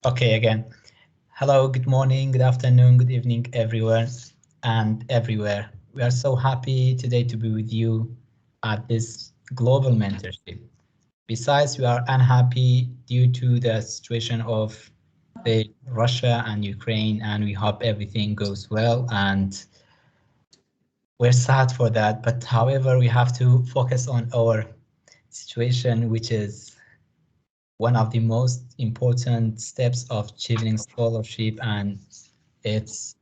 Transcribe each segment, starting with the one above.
Okay, again. Hello, good morning, good afternoon, good evening, everyone and everywhere. We are so happy today to be with you at this global mentorship. Besides, we are unhappy due to the situation of the Russia and Ukraine, and we hope everything goes well. And we're sad for that. But however, we have to focus on our situation, which is one of the most important steps of Chevening scholarship and its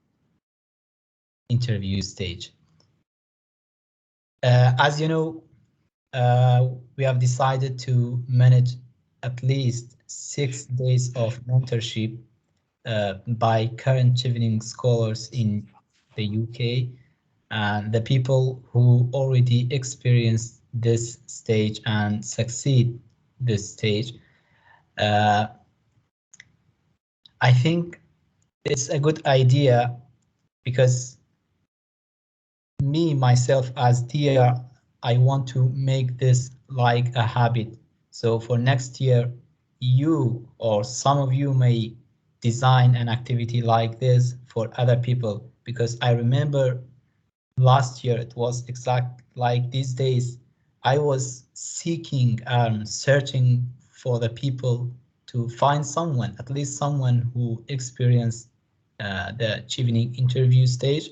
interview stage. As you know, we have decided to manage at least 6 days of mentorship by current Chevening scholars in the UK and the people who already experienced this stage and succeed this stage. I think it's a good idea because me, myself as Diyar, I want to make this like a habit. So for next year, you or some of you may design an activity like this for other people, because I remember last year it was exact like these days. I was seeking and searching for the people to find someone, at least someone who experienced the Chevening interview stage.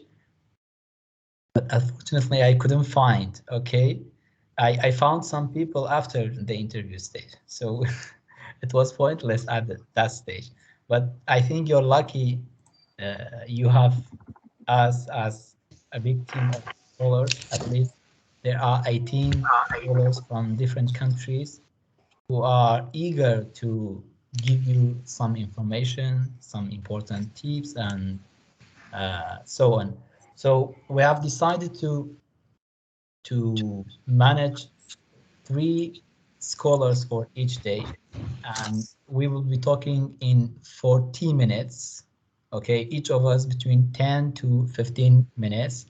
But unfortunately, I couldn't find. Okay, I found some people after the interview stage, so it was pointless at that stage. But I think you're lucky. You have us as a big team of scholars. At least there are 18 scholars from different countries who are eager to give you some information, some important tips, and so on. So we have decided to manage 3 scholars for each day, and we will be talking in 40 minutes. Okay, each of us between 10 to 15 minutes,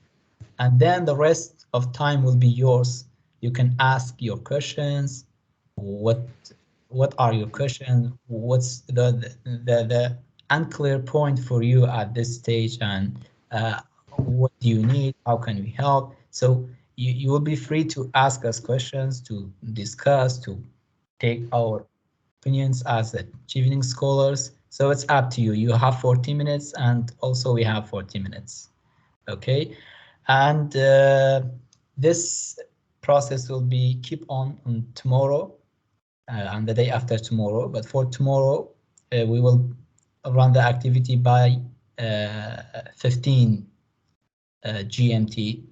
and then the rest of time will be yours. You can ask your questions. What are your questions? What's the unclear point for you at this stage, and what do you need? How can we help? So you will be free to ask us questions, to discuss, to take our opinions as achieving scholars. So it's up to you. You have 40 minutes, and also we have 40 minutes. Okay, and this process will be keep on tomorrow and the day after tomorrow. But for tomorrow, we will run the activity by 15 GMT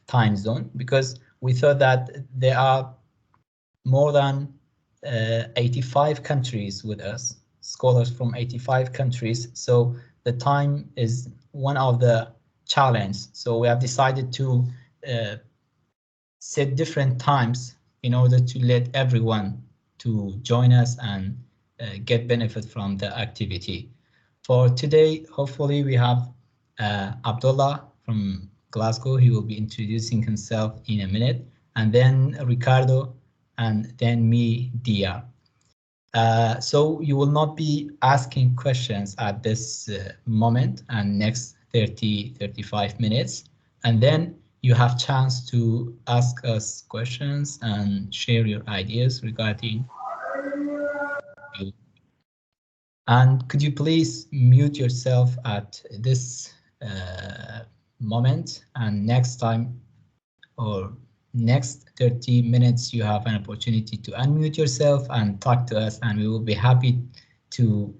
time zone, because we thought that there are more than 85 countries with us, scholars from 85 countries. So the time is one of the challenge. So we have decided to set different times in order to let everyone to join us and get benefit from the activity. For today, hopefully we have Abdullah from Glasgow. He will be introducing himself in a minute, and then Ricardo, and then me, Diyar. So you will not be asking questions at this moment and next 35 minutes, and then you have chance to ask us questions and share your ideas regarding you. And could you please mute yourself at this moment, and next time or next 30 minutes you have an opportunity to unmute yourself and talk to us, and we will be happy to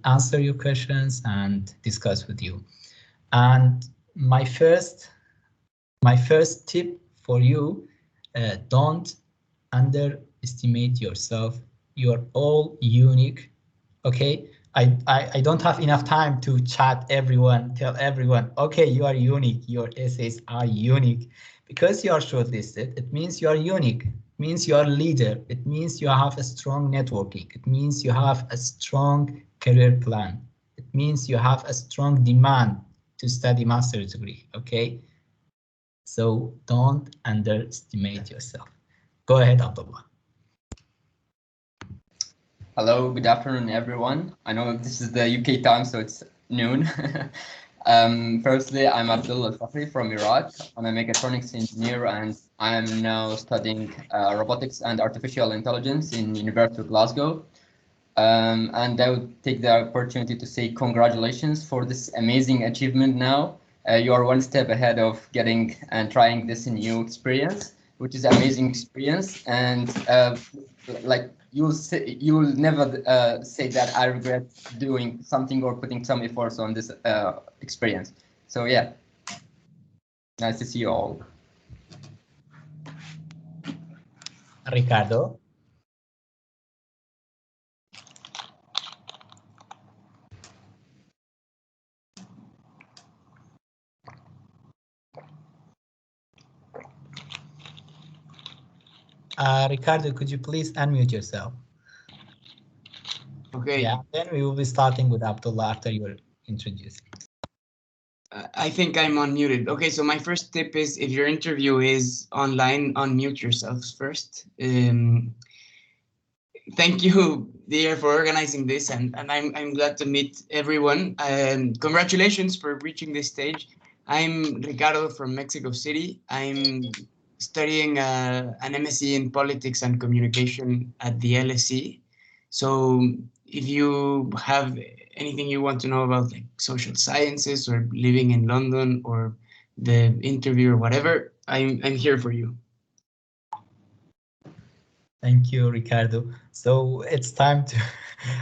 answer your questions and discuss with you. And my first tip for you, don't underestimate yourself. You're all unique. Okay, I don't have enough time to chat everyone, tell everyone, okay, you are unique, your essays are unique. Because you are shortlisted, it means you are unique. It means you are a leader. It means you have a strong networking. It means you have a strong career plan. It means you have a strong demand to study master's degree, okay? So don't underestimate yourself. Go ahead, Abdullah. Hello, good afternoon, everyone. I know this is the UK time, so it's noon. Firstly, I'm Abdullah from Iraq. I'm a mechatronics engineer, and I'm now studying robotics and artificial intelligence in University of Glasgow. And I would take the opportunity to say congratulations for this amazing achievement now. You are one step ahead of getting and trying this new experience, which is amazing experience. And like you'll never say that I regret doing something or putting some efforts on this experience. So yeah, nice to see you all. Ricardo. Ricardo, could you please unmute yourself? Okay. Yeah, then we will be starting with Abdullah after you're introduced. I think I'm unmuted. Okay, so my first tip is if your interview is online, unmute yourselves first. Thank you, Diyar, for organizing this, and I'm glad to meet everyone. Congratulations for reaching this stage. I'm Ricardo from Mexico City. I'm studying an MSc in Politics and Communication at the LSE. So if you have anything you want to know about like social sciences or living in London or the interview or whatever, I'm here for you. Thank you, Ricardo. So it's time to,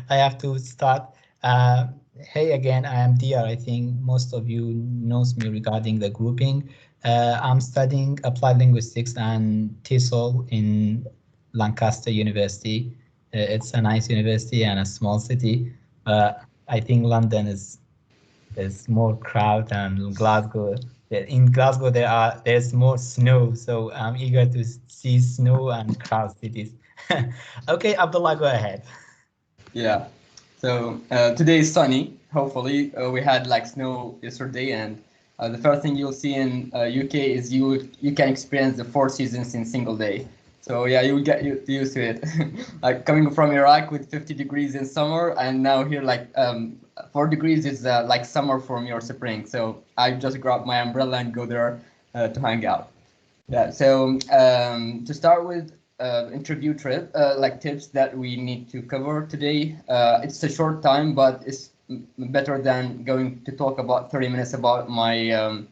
I have to start. Hey again, I am Diyar. I think most of you knows me regarding the grouping. I'm studying applied linguistics and TESOL in Lancaster University. It's a nice university and a small city. I think London is more crowd than Glasgow. In Glasgow there's more snow, so I'm eager to see snow and crowd cities. Okay, Abdullah, go ahead. Yeah. So today is sunny. Hopefully, we had like snow yesterday, and the first thing you'll see in UK is you can experience the four seasons in single day. So yeah, you will get used to it. Like coming from Iraq with 50 degrees in summer, and now here like 4 degrees is like summer from your spring. So I just grab my umbrella and go there to hang out. Yeah, so to start with, interview trip, like tips that we need to cover today. It's a short time, but it's better than going to talk about 30 minutes about my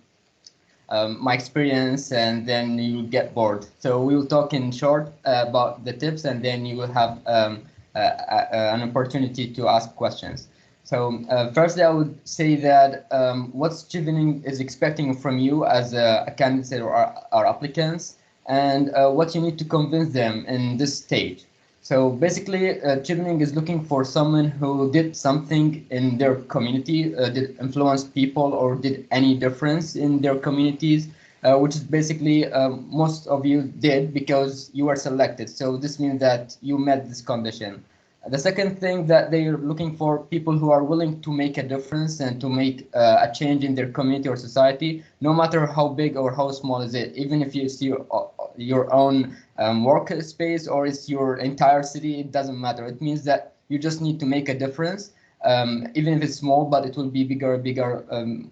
experience, and then you'll get bored. So we will talk in short about the tips, and then you will have an opportunity to ask questions. So firstly, I would say that what Chevening is expecting from you as a candidate or applicants, and what you need to convince them in this stage. So basically, Chevening is looking for someone who did something in their community, did influence people, or did any difference in their communities, which is basically most of you did because you were selected. So this means that you met this condition. The second thing that they are looking for people who are willing to make a difference and to make a change in their community or society, no matter how big or how small is it. Even if it's your own workspace or it's your entire city, it doesn't matter. It means that you just need to make a difference, even if it's small, but it will be bigger and bigger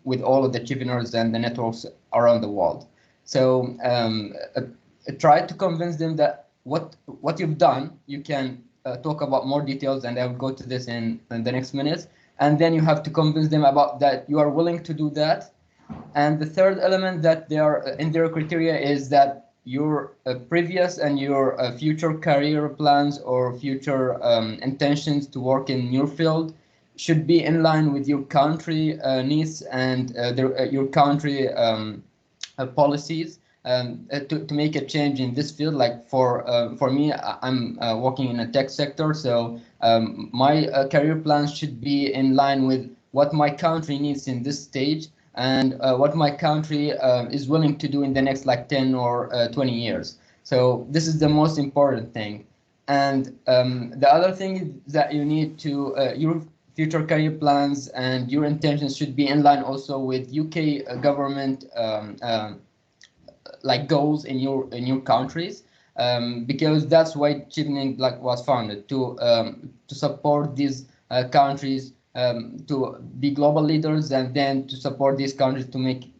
with all of the chieftainers and the networks around the world. So try to convince them that what you've done, you can talk about more details, and I will go to this in the next minutes. And then you have to convince them about that you are willing to do that. And the third element that they are in their criteria is that your previous and your future career plans or future intentions to work in your field should be in line with your country needs and your country policies to make a change in this field. Like for me, I'm working in a tech sector, so my career plans should be in line with what my country needs in this stage and what my country is willing to do in the next like 10 or 20 years. So this is the most important thing. And the other thing is that you need to your future career plans and your intentions should be in line also with UK government like goals in your countries. because that's why Chevening was founded, to support these countries to be global leaders, and then to support these countries to make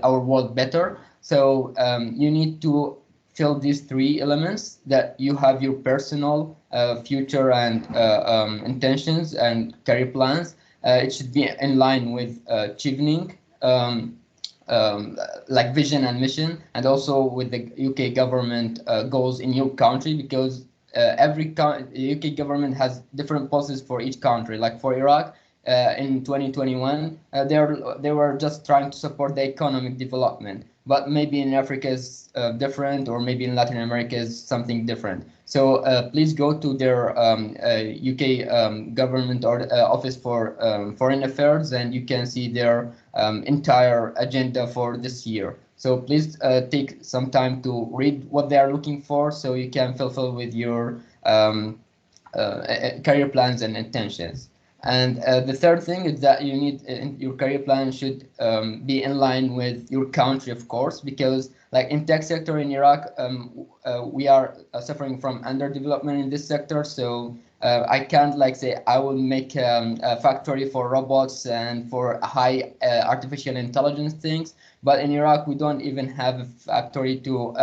our world better. So you need to fill these three elements: that you have your personal future and intentions and career plans. It should be in line with Chevening, like vision and mission, and also with the UK government goals in your country, because every UK government has different policies for each country. Like for Iraq, in 2021, they were just trying to support the economic development, but maybe in Africa is different, or maybe in Latin America is something different. So please go to their UK government or office for foreign affairs, and you can see their entire agenda for this year. So please take some time to read what they are looking for, so you can fulfill with your career plans and intentions. And the third thing is that you need your career plan should be in line with your country, of course, because like in tech sector in Iraq, we are suffering from underdevelopment in this sector. So I can't like say I will make a factory for robots and for high artificial intelligence things. But in Iraq, we don't even have a factory to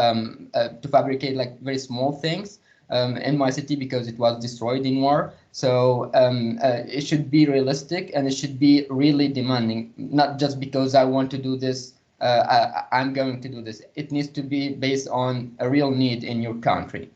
fabricate like very small things in my city, because it was destroyed in war. So it should be realistic, and it should be really demanding, not just because I want to do this, I'm going to do this. It needs to be based on a real need in your country.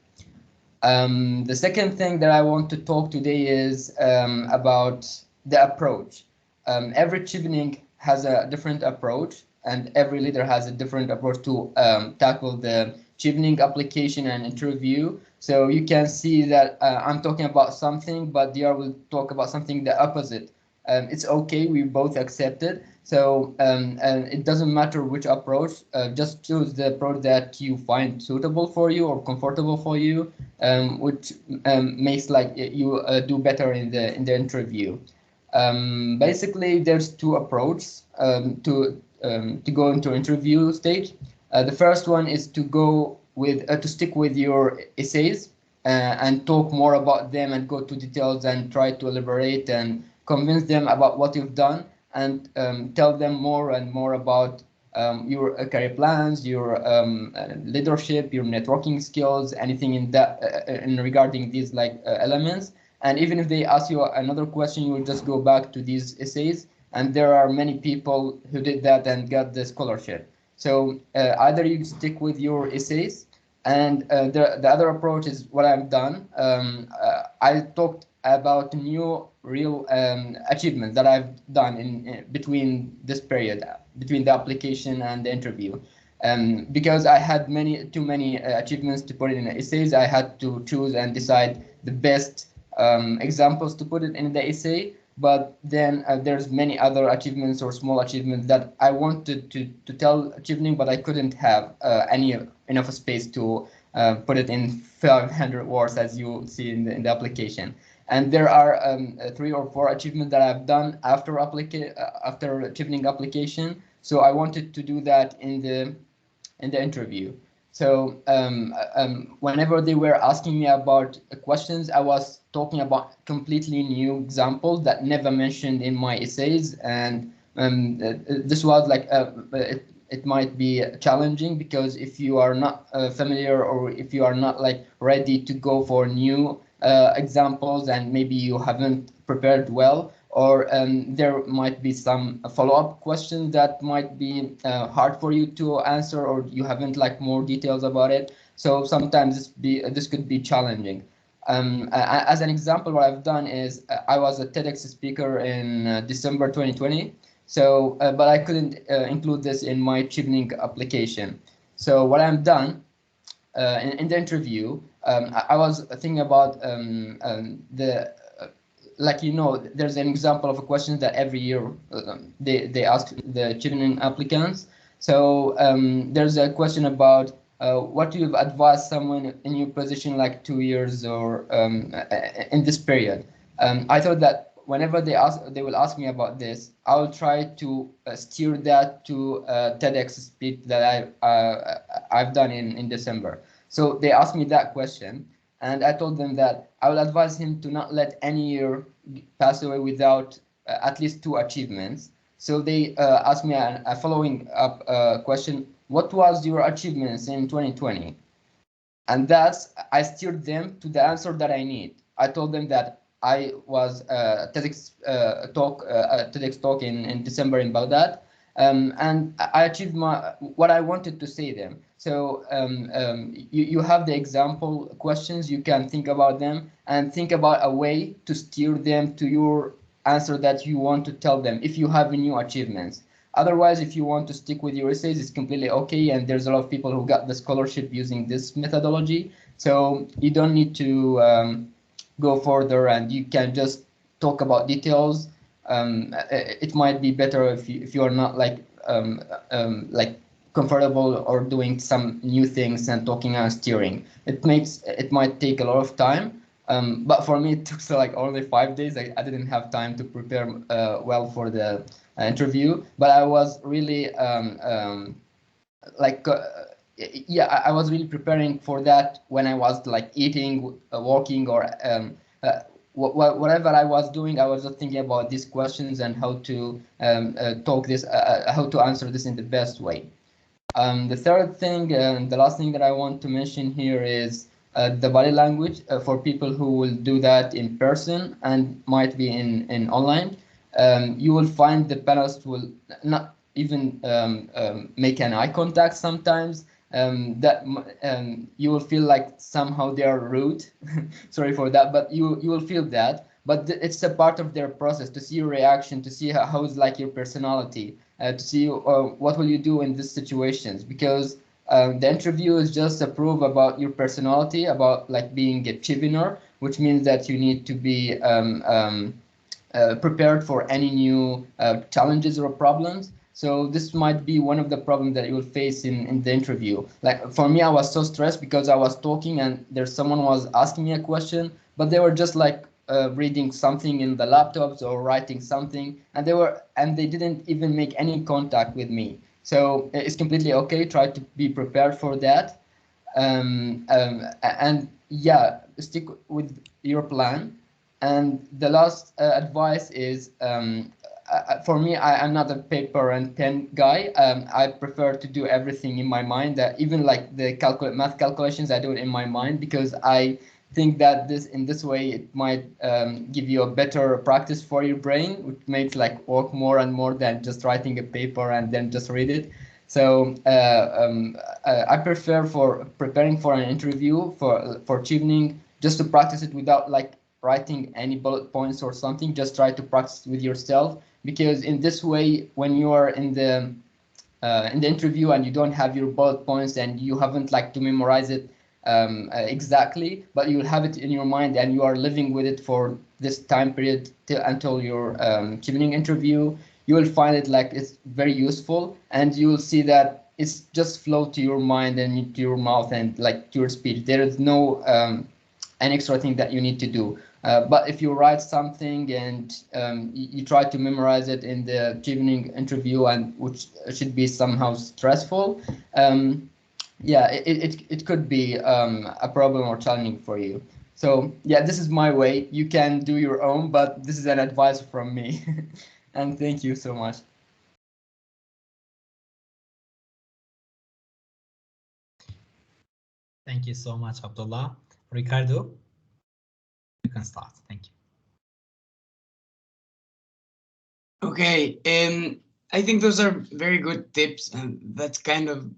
The second thing that I want to talk today is about the approach. Every Chevening has a different approach, and every leader has a different approach to tackle the Chevening application and interview. So you can see that I'm talking about something, but Diyar will talk about something the opposite. It's okay, we both accept it. So and it doesn't matter which approach, just choose the approach that you find suitable for you or comfortable for you, which makes like you do better in the interview. Basically, there's two approaches to go into interview stage. The first one is to go with to stick with your essays and talk more about them and go to details and try to elaborate and convince them about what you've done, and tell them more and more about your career plans, your leadership, your networking skills, anything in that in regarding these like elements. And even if they ask you another question, you will just go back to these essays, and there are many people who did that and got the scholarship. So either you stick with your essays, and the other approach is what I've done. I talked about new real achievements that I've done in between this period, between the application and the interview. Because I had too many achievements to put in essays, I had to choose and decide the best examples to put it in the essay. But then there's many other achievements or small achievements that I wanted to tell Chevening, but I couldn't have enough space to put it in 500 words, as you see in the application. And there are 3 or 4 achievements that I've done after Chevening application. So I wanted to do that in the interview. So whenever they were asking me about questions, I was talking about completely new examples that never mentioned in my essays. And this was like, it might be challenging, because if you are not familiar, or if you are not like ready to go for new examples, and maybe you haven't prepared well, or there might be some follow-up questions that might be hard for you to answer, or you haven't like more details about it. So sometimes this could be challenging. As an example, what I've done is I was a TEDx speaker in December 2020. So, but I couldn't include this in my Chevening application. So what I've done in the interview, I was thinking about like, you know, there's an example of a question that every year they ask the Chevening applicants. So there's a question about what do you advise someone in your position like 2 years or in this period. I thought that whenever they will ask me about this, I will try to steer that to TEDx speech that I've done in December. So they asked me that question, and I told them that I will advise him to not let any year pass away without at least 2 achievements. So they asked me a following up question: what was your achievements in 2020? And that's, I steered them to the answer that I need. I told them that I was TEDx talk in December in Baghdad, and I achieved what I wanted to say them. So you have the example questions, you can think about them and think about a way to steer them to your answer that you want to tell them if you have new achievements. Otherwise, if you want to stick with your essays, it's completely okay. And there's a lot of people who got the scholarship using this methodology. So you don't need to go further, and you can just talk about details. It might be better if you are not like comfortable or doing some new things and talking and steering. It might take a lot of time. But for me, it took like only 5 days. I didn't have time to prepare well for the interview, but I was really I was really preparing for that when I was like eating, walking, or whatever I was doing. I was just thinking about these questions and how to how to answer this in the best way. The third thing and the last thing that I want to mention here is the body language for people who will do that in person and might be in online. You will find the panelists will not even make an eye contact sometimes. You will feel like somehow they are rude. Sorry for that, but you will feel that. But it's a part of their process to see your reaction, to see how's like your personality, to see what will you do in these situations, because the interview is just a proof about your personality, about like being a Chevener, which means that you need to be prepared for any new challenges or problems. So this might be one of the problems that you will face in the interview. Like for me, I was so stressed because I was talking and there's someone was asking me a question, but they were just like reading something in the laptops or writing something, and they didn't even make any contact with me. So it's completely okay. Try to be prepared for that, and yeah, stick with your plan. And the last advice is, for me, I'm not a paper and pen guy. I prefer to do everything in my mind. Even like the math calculations, I do it in my mind, because I think that in this way it might give you a better practice for your brain, which makes like work more and more than just writing a paper and then just read it. So I prefer for preparing for an interview for Chevening just to practice it without like writing any bullet points or something. Just try to practice with yourself, because in this way, when you are in the interview and you don't have your bullet points and you haven't like to memorize it exactly, but you'll have it in your mind and you are living with it for this time period until your Chevening interview, you will find it like it's very useful, and you will see that it's just flow to your mind and to your mouth and like to your speech. There is no an extra thing that you need to do. But if you write something and you try to memorize it in the Chevening interview, and which should be somehow stressful, yeah, it could be a problem or challenging for you. So yeah, this is my way. You can do your own, but this is an advice from me. And thank you so much. Thank you so much, Abdullah. Ricardo, you can start. Thank you. Okay, I think those are very good tips, and that's kind of,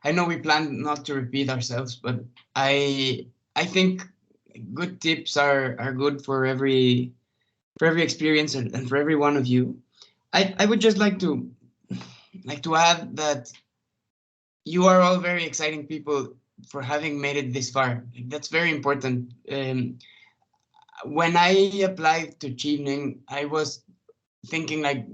I know we plan not to repeat ourselves, but I think good tips are good for every experience and for every one of you. I would just like to add that you are all very exciting people for having made it this far. That's very important. When I applied to Chevening, I was thinking like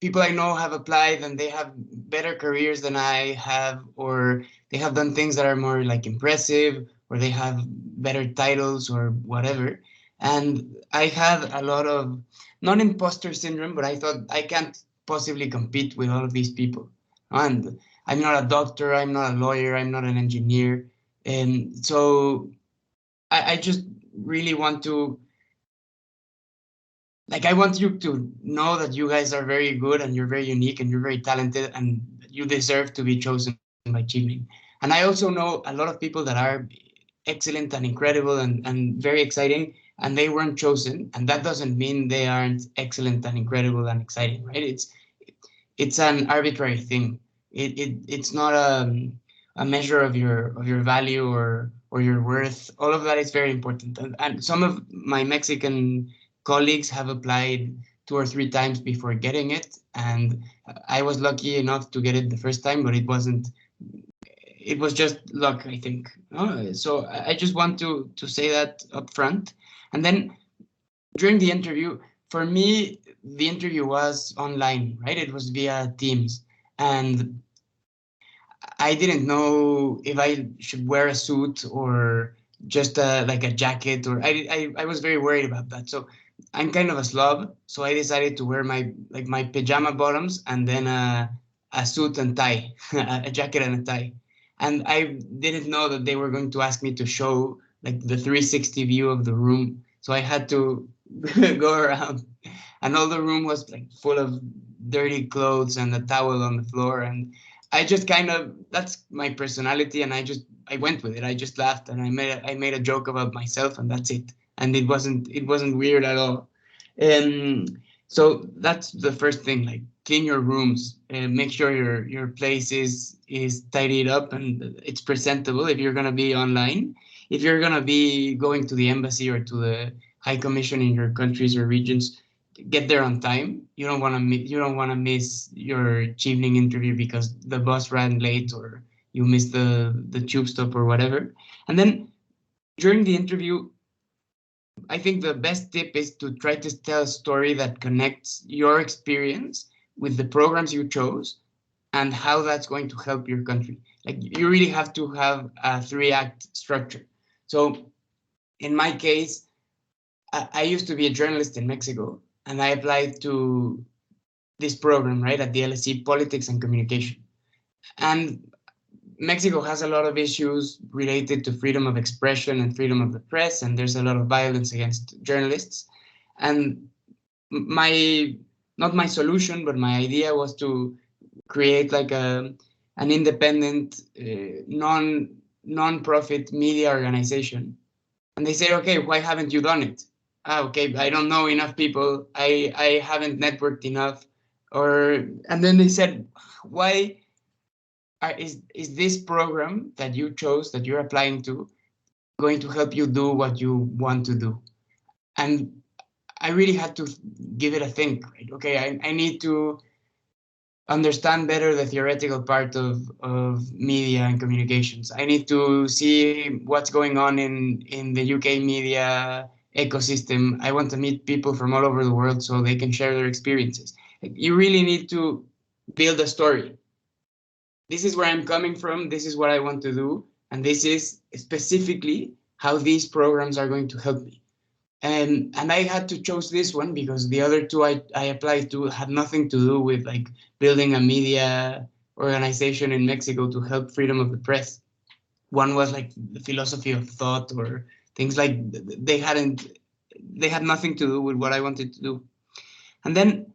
people I know have applied and they have better careers than I have, or they have done things that are more like impressive, or they have better titles or whatever. And I had a lot of, not imposter syndrome, but I thought I can't possibly compete with all of these people. And I'm not a doctor, I'm not a lawyer, I'm not an engineer. And so I just really want to, like, I want you to know that you guys are very good and you're very unique and you're very talented and you deserve to be chosen by Chevening. And I also know a lot of people that are excellent and incredible and very exciting, and they weren't chosen. And that doesn't mean they aren't excellent and incredible and exciting, right? It's an arbitrary thing. It's not a measure of your value or your worth. All of that is very important. And some of my Mexican colleagues have applied 2 or 3 times before getting it, and I was lucky enough to get it the first time, but it wasn't. It was just luck, I think. So I just want to say that up front. And then during the interview, for me, the interview was online, right? It was via Teams. And I didn't know if I should wear a suit or just like a jacket, or I was very worried about that. So I'm kind of a slob, so I decided to wear my pajama bottoms and then a suit and tie, a jacket and a tie. And I didn't know that they were going to ask me to show like the 360 view of the room. So I had to go around, and all the room was like full of dirty clothes and a towel on the floor. And I just kind of, that's my personality, and I went with it. I just laughed and I made a joke about myself, and that's it. And it wasn't weird at all. So that's the first thing, like clean your rooms, make sure your place is tidied up and it's presentable if you're gonna be online. If you're gonna be going to the embassy or to the high commission in your countries or regions, get there on time. You don't want to miss your evening interview because the bus ran late or you missed the tube stop or whatever. And then during the interview, I think the best tip is to try to tell a story that connects your experience with the programs you chose and how that's going to help your country. Like, you really have to have a 3-act structure. So in my case, I used to be a journalist in Mexico, and I applied to this program, right, at the LSE, Politics and Communication. And Mexico has a lot of issues related to freedom of expression and freedom of the press, and there's a lot of violence against journalists. And my, not my solution, but my idea was to create like an independent, non-profit media organization. And they said, okay, why haven't you done it? Okay, I don't know enough people. I haven't networked enough. And then they said, why is this program that you chose, that you're applying to, going to help you do what you want to do? And I really had to give it a think, right? Okay, I need to understand better the theoretical part of media and communications. I need to see what's going on in the UK media ecosystem. I want to meet people from all over the world so they can share their experiences. You really need to build a story. This is where I'm coming from. This is what I want to do. And this is specifically how these programs are going to help me. And I had to choose this one because the other two I applied to had nothing to do with like building a media organization in Mexico to help freedom of the press. One was like the philosophy of thought or things like they had nothing to do with what I wanted to do. And then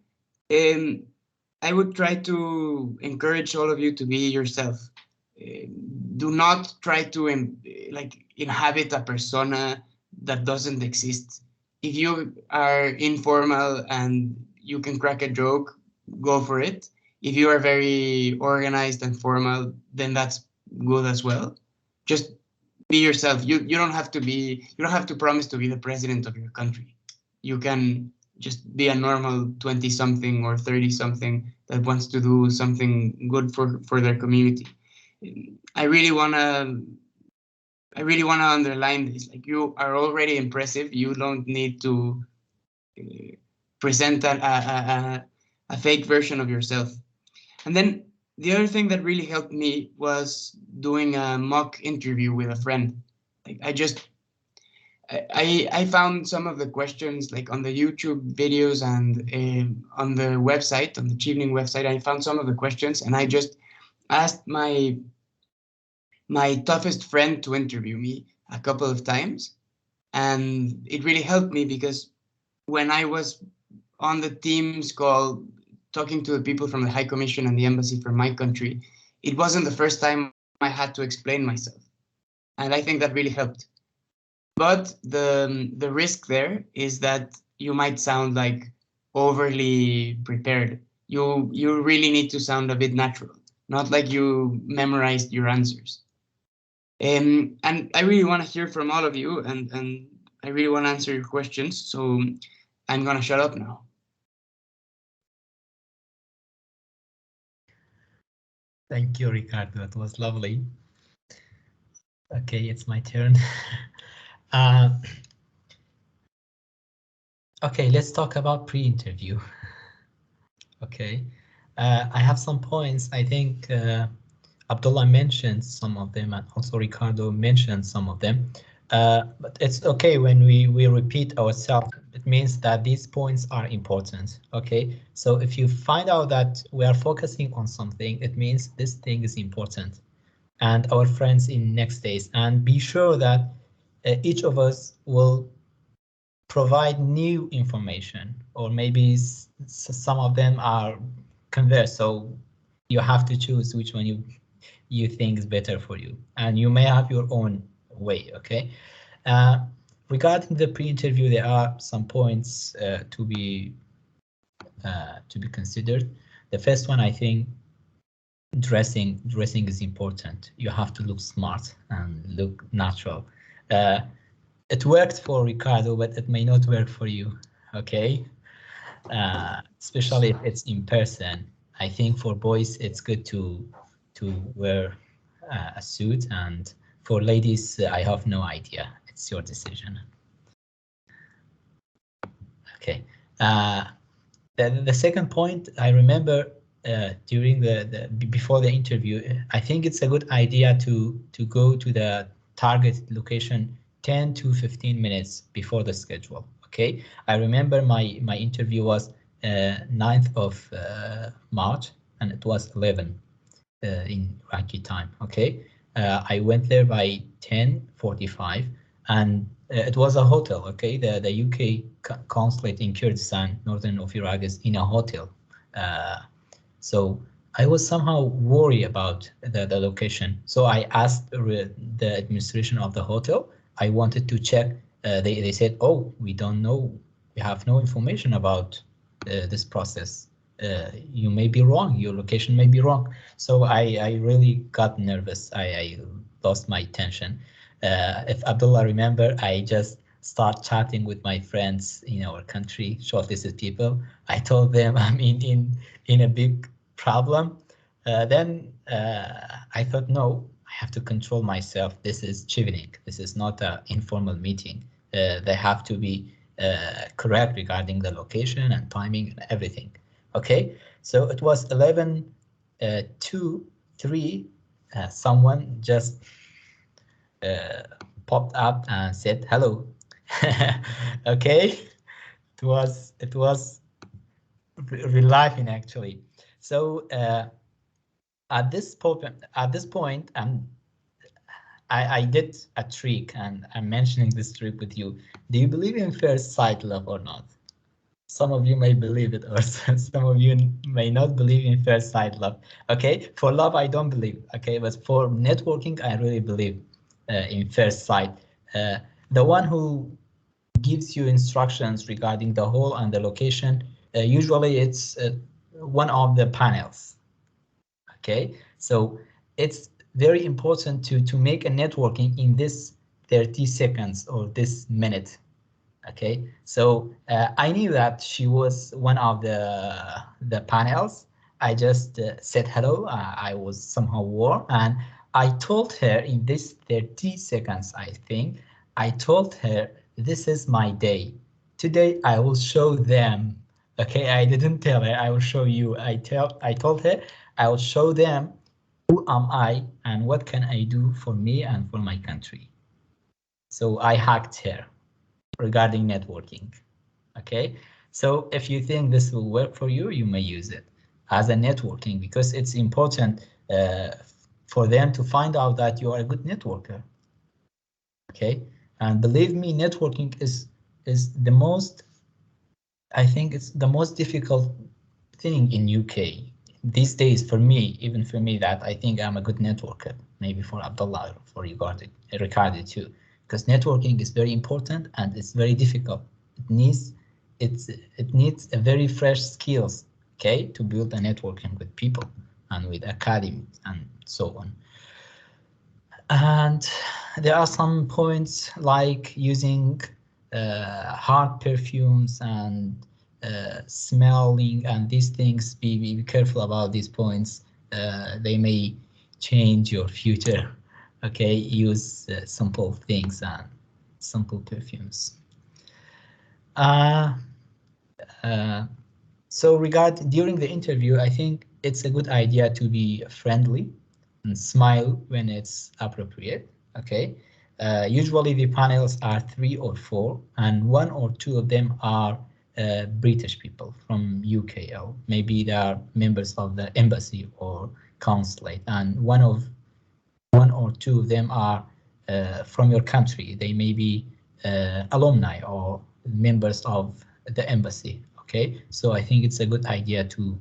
I would try to encourage all of you to be yourself. Do not try to inhabit a persona that doesn't exist. If you are informal and you can crack a joke, go for it. If you are very organized and formal, then that's good as well. Just be yourself. You don't have to promise to be the president of your country. You can just be a normal 20-something or 30-something that wants to do something good for their community. I really wanna underline this. Like, you are already impressive. You don't need to present a fake version of yourself. And then the other thing that really helped me was doing a mock interview with a friend. Like, I found some of the questions like on the YouTube videos and on the website, on the Chevening website. I found some of the questions and I just asked my my toughest friend to interview me a couple of times. And it really helped me because when I was on the Teams call talking to the people from the High Commission and the embassy from my country, it wasn't the first time I had to explain myself. And I think that really helped. But the risk there is that you might sound like overly prepared. You really need to sound a bit natural, not like you memorized your answers. And I really want to hear from all of you, and I really want to answer your questions. So I'm gonna shut up now. Thank you, Ricardo. That was lovely. Okay, it's my turn. Okay, let's talk about pre-interview. Okay, I have some points. I think Abdullah mentioned some of them, and also Ricardo mentioned some of them. But it's okay when we repeat ourselves. It means that these points are important. Okay, so if you find out that we are focusing on something, it means this thing is important. And our friends in next days, and be sure that each of us will provide new information, or maybe some of them are converse, so you have to choose which one you think is better for you, and you may have your own way. Okay, regarding the pre-interview, there are some points to be considered. The first one, I think, dressing is important. You have to look smart and look natural. It worked for Ricardo, but it may not work for you. Okay, especially if it's in person. I think for boys it's good to wear a suit, and for ladies I have no idea. It's your decision. Okay. The second point, I remember during before the interview, I think it's a good idea to go to the target location 10 to 15 minutes before the schedule. Okay, I remember my interview was 9th of March, and it was 11 in Iraqi time. Okay, I went there by 10:45, and it was a hotel. Okay, the UK consulate in Kurdistan, northern of Iraq, is in a hotel. So I was somehow worried about the location. So I asked the administration of the hotel. I wanted to check. They said, "Oh, we don't know. We have no information about this process. You may be wrong. Your location may be wrong." So I really got nervous. I lost my tension. If Abdullah remember, I just start chatting with my friends in our country, shortlisted people. I told them I'm in a big problem. Then I thought, no, I have to control myself. This is Chevening. This is not an informal meeting. They have to be correct regarding the location and timing and everything. Okay, so it was 11 2 3. Someone just popped up and said hello. Okay, it was relieving actually. So at this point, I did a trick, and I'm mentioning this trick with you. Do you believe in first sight love or not? Some of you may believe it, or some of you may not believe in first sight love. Okay, for love I don't believe. Okay, but for networking I really believe in first sight. The one who gives you instructions regarding the hall and the location, usually it's one of the panels. Okay, so it's very important to make a networking in this 30 seconds or this minute. Okay, so I knew that she was one of the panels. I just said hello. I was somehow warm, and I told her in this 30 seconds, I think, I told her, this is my day. Today I will show them. Okay, I didn't tell her, I will show you. I told her, I will show them who am I and what can I do for me and for my country. So I hacked her regarding networking. Okay, so if you think this will work for you, you may use it as a networking, because it's important for them to find out that you are a good networker. Okay, and believe me, networking is the most, I think it's the most difficult thing in UK these days for me, even for me, that I think I'm a good networker, maybe for Abdullah, for Ricardo too, because networking is very important and it's very difficult. It needs a very fresh skills, okay, to build a networking with people and with academy and so on. And there are some points like using hard perfumes and smelling and these things. Be careful about these points. They may change your future. Okay, use simple things and simple perfumes. So during the interview, I think it's a good idea to be friendly and smile when it's appropriate. Okay. Usually the panels are 3 or 4, and 1 or 2 of them are British people from UK, or maybe they are members of the embassy or consulate, and one or two of them are from your country. They may be alumni or members of the embassy. Okay, so I think it's a good idea to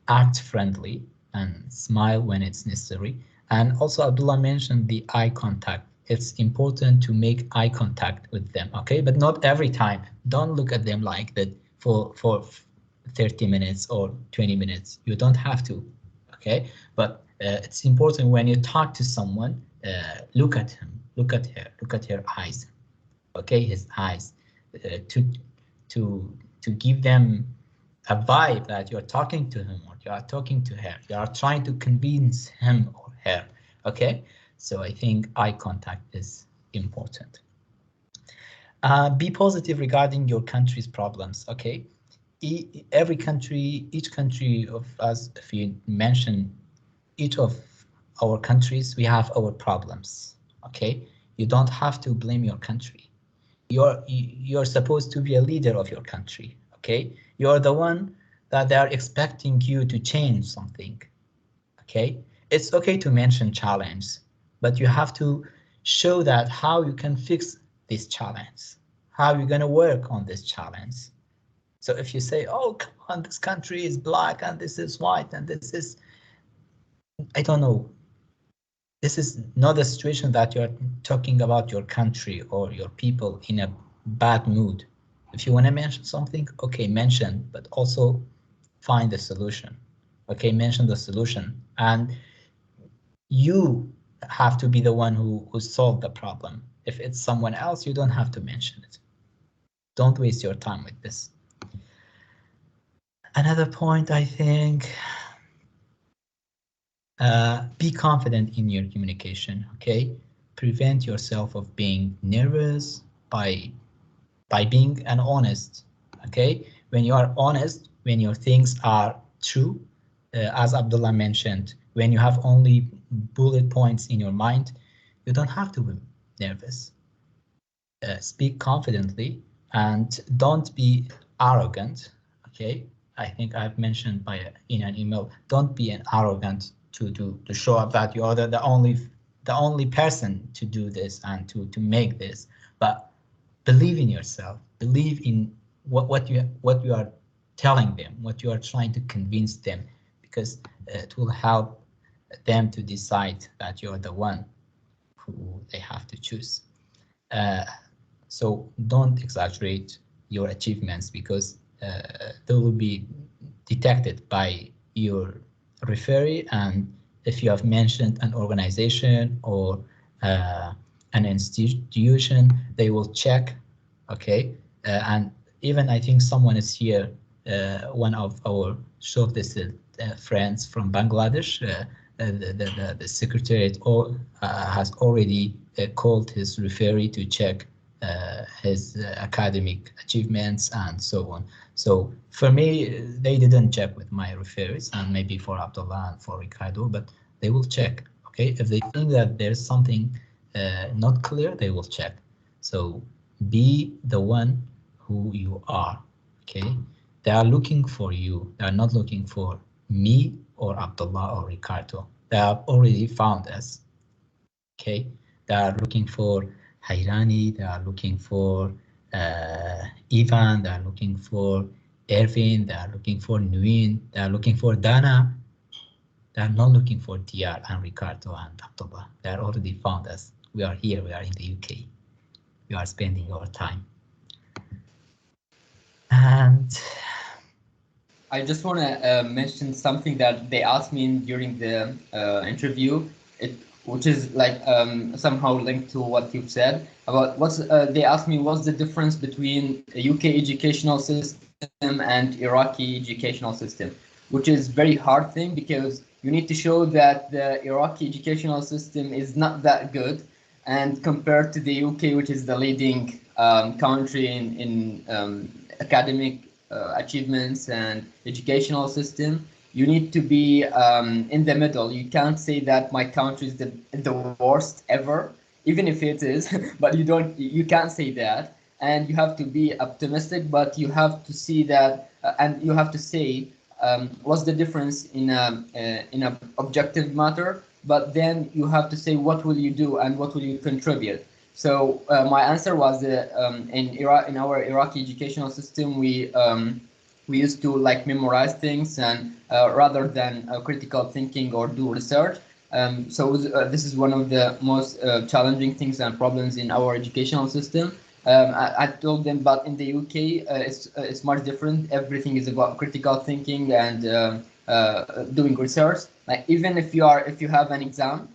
act friendly and smile when it's necessary. And also Abdullah mentioned the eye contact. It's important to make eye contact with them, okay? But not every time. Don't look at them like that for 30 minutes or 20 minutes. You don't have to, okay? But it's important when you talk to someone, look at him, look at her, look at her eyes, okay? His eyes, to give them a vibe that you're talking to him or you are talking to her. You are trying to convince him or her, okay? So I think eye contact is important. Be positive regarding your country's problems, okay? Every country, each country of us, if you mention each of our countries, we have our problems, okay? You don't have to blame your country. You're supposed to be a leader of your country, okay? You're the one that they are expecting you to change something, okay? It's okay to mention challenge, but you have to show that how you can fix this challenge, how you're gonna work on this challenge. So if you say, oh, come on, this country is black and this is white and this is, I don't know, this is not a situation that you're talking about your country or your people in a bad mood. If you want to mention something, okay, mention, but also find a solution. Okay, mention the solution, and you have to be the one who solved the problem. If it's someone else, you don't have to mention it. Don't waste your time with this. Another point, I think, be confident in your communication, okay? Prevent yourself of being nervous by being an honest, okay? When you are honest, when your things are true, as Abdullah mentioned, when you have only bullet points in your mind, you don't have to be nervous. Speak confidently and don't be arrogant, okay? I think I've mentioned in an email, don't be an arrogant to show up that you are the only person to do this and to make this, but believe in yourself, believe in what you are telling them, what you are trying to convince them, because it will help them to decide that you're the one who they have to choose. So don't exaggerate your achievements, because they will be detected by your referee, and if you have mentioned an organization or an institution, they will check, okay? And even I think someone is here, one of our shortlisted friends from Bangladesh, the secretariat has already called his referee to check his academic achievements and so on. So for me, they didn't check with my referees, and maybe for Abdullah and for Ricardo, but they will check, okay? If they think that there's something not clear, they will check. So be the one who you are, okay? They are looking for you. They are not looking for me or Abdullah or Ricardo. They have already found us. Okay, they are looking for Hairani, they are looking for Ivan, they are looking for Erwin, they are looking for Nguyen, they are looking for Dana. They are not looking for Diyar and Ricardo and Abdullah. They are already found us. We are here, we are in the UK. We are spending our time. And I just want to mention something that they asked me during the interview, which is like somehow linked to what you've said about they asked me what's the difference between a UK educational system and Iraqi educational system, which is very hard thing because you need to show that the Iraqi educational system is not that good, and compared to the UK, which is the leading country in academic achievements and educational system, you need to be in the middle. You can't say that my country is the worst ever, even if it is, but you can't say that. And you have to be optimistic, but you have to see that, and you have to say what's the difference in a objective matter. But then you have to say what will you do and what will you contribute. So my answer was in our Iraqi educational system, we used to like memorize things and rather than critical thinking or do research. So this is one of the most challenging things and problems in our educational system. I told them, but in the UK, it's much different. Everything is about critical thinking and doing research. Like even if you have an exam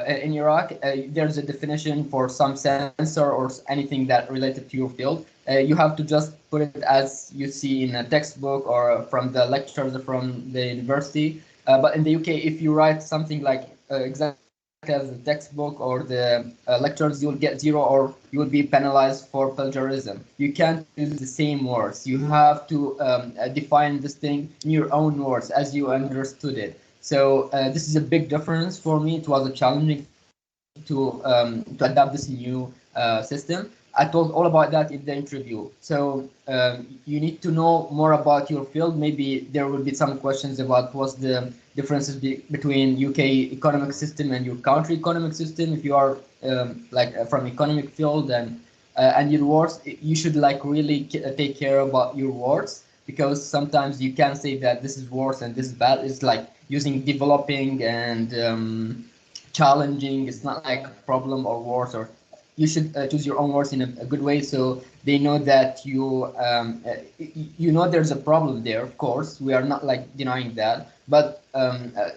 in Iraq, there's a definition for some sensor or anything that related to your field. You have to just put it as you see in a textbook or from the lectures from the university. But in the UK, if you write something like exactly as the textbook or the lectures, you'll get 0 or you will be penalized for plagiarism. You can't use the same words. You have to define this thing in your own words as you understood it. So this is a big difference for me. It was a challenging to adapt this new system. I told all about that in the interview. So you need to know more about your field. Maybe there will be some questions about what's the differences between UK economic system and your country economic system. If you are like from economic field and your words, you should like really take care about your words, because sometimes you can say that this is worse and this is bad. It's like using developing and challenging. It's not like problem or worse, or you should choose your own words in a good way so they know that you know there's a problem there. Of course, we are not like denying that, but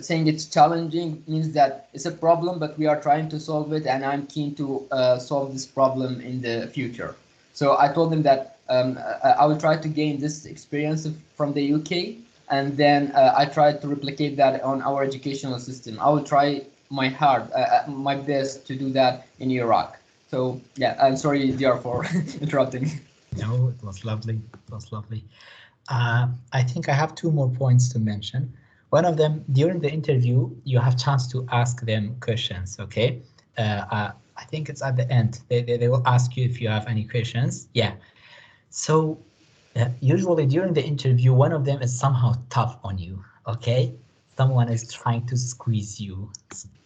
saying it's challenging means that it's a problem, but we are trying to solve it, and I'm keen to solve this problem in the future. So I told them that I will try to gain this experience from the UK, and then I tried to replicate that on our educational system. I will try my best to do that in Iraq. So yeah, I'm sorry, Diyar, for interrupting. No, it was lovely. It was lovely. I think I have 2 more points to mention. One of them, during the interview, you have chance to ask them questions. Okay, I think it's at the end. They will ask you if you have any questions. Yeah. So usually during the interview, one of them is somehow tough on you. Okay, someone is trying to squeeze you,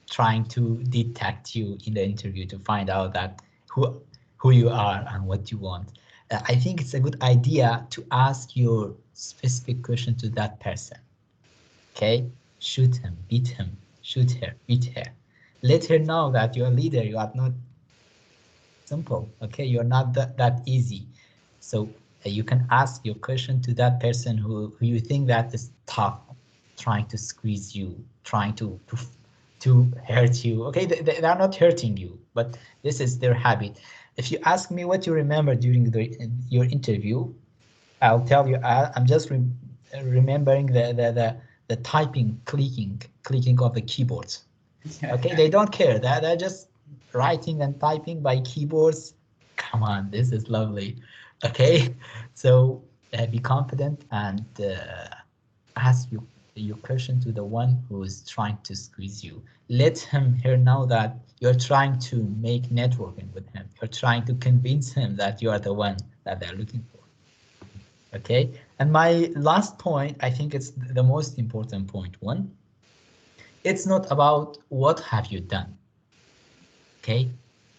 trying to detect you in the interview to find out that who you are and what you want. I think it's a good idea to ask your specific question to that person. Okay, shoot him, beat him, shoot her, beat her. Let her know that you're a leader. You are not simple. Okay, you're not that easy. So you can ask your question to that person who you think that is tough, trying to squeeze you, trying to hurt you. Okay, they are not hurting you, but this is their habit. If you ask me what you remember during your interview, I'll tell you. I'm just remembering the typing, clicking of the keyboards. Okay, they don't care. They're just writing and typing by keyboards. Come on, this is lovely. Okay, so be confident and ask your question to the one who is trying to squeeze you. Let her know that you're trying to make networking with him. You're trying to convince him that you are the one that they're looking for. Okay, and my last point, I think it's the most important point. One, It's not about what have you done, okay?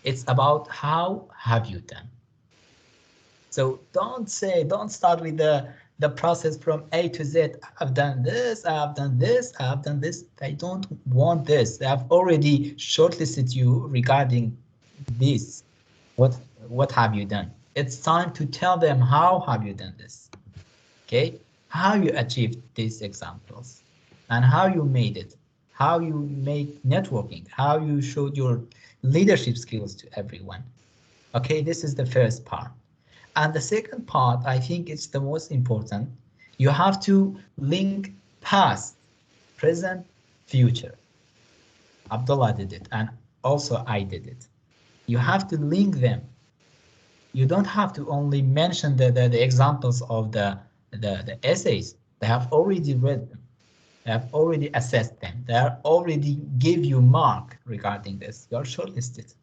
It's about how have you done. So don't start with the process from A to Z. I've done this, I've done this, I've done this. They don't want this. They have already shortlisted you regarding this. What have you done? It's time to tell them how have you done this. Okay, how you achieved these examples and how you made it, how you make networking, how you showed your leadership skills to everyone. Okay, this is the first part. And the second part, I think it's the most important. You have to link past, present, future. Abdullah did it, and also I did it. You have to link them. You don't have to only mention the examples of the essays. They have already read them. They have already assessed them. They are already give you mark regarding this. You are shortlisted.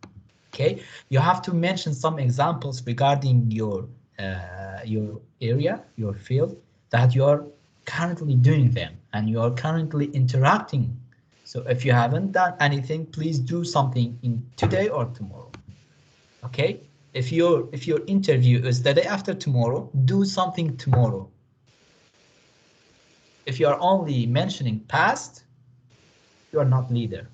Okay, you have to mention some examples regarding your area, your field, that you are currently doing them and you are currently interacting. So if you haven't done anything, please do something in today or tomorrow. Okay, if your interview is the day after tomorrow, do something tomorrow. If you are only mentioning past, you are not leader.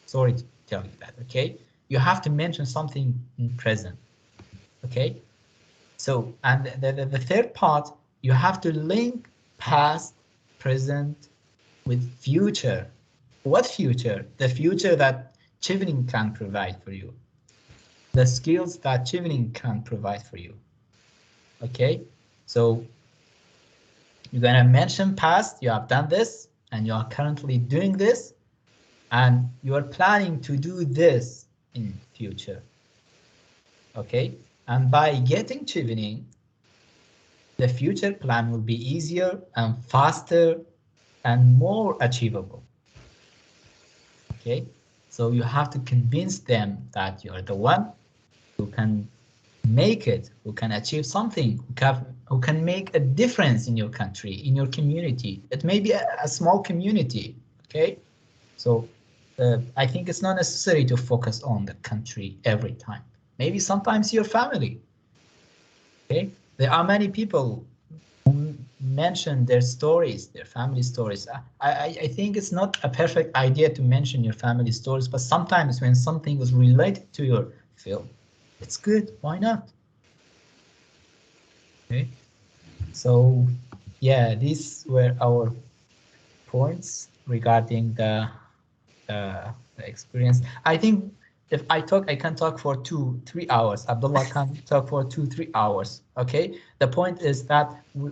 Sorry to tell you that. Okay, you have to mention something in present. Okay, so and the third part, you have to link past, present with future. What future? The future that Chevening can provide for you. The skills that Chevening can provide for you. Okay, so you're gonna mention past, you have done this and you are currently doing this and you are planning to do this in future. Okay, and by getting Chevening, the future plan will be easier and faster and more achievable. Okay, so you have to convince them that you're the one who can make it, who can achieve something, who can make a difference in your country, in your community. It may be a small community. Okay, so I think it's not necessary to focus on the country every time. Maybe sometimes your family. Okay, there are many people who mention their stories, their family stories. I think it's not a perfect idea to mention your family stories, but sometimes when something is related to your field, it's good. Why not? Okay, so yeah, these were our points regarding the experience. I think if I talk, I can talk for 2-3 hours. Abdullah can talk for 2-3 hours. Okay. The point is that we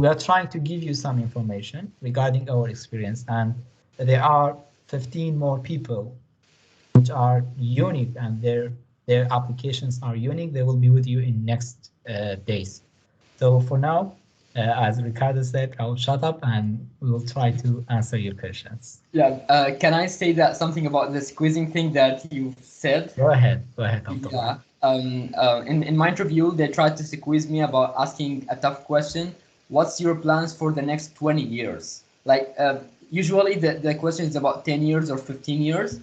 are trying to give you some information regarding our experience, and there are 15 more people which are unique, and their applications are unique. They will be with you in next days. So for now, as Ricardo said, I'll shut up and we will try to answer your questions. Yeah, can I say that something about this quizzing thing that you said? Go ahead, Abdullah. Yeah. In my interview, they tried to quiz me about asking a tough question. What's your plans for the next 20 years? Like, usually the question is about 10 years or 15 years.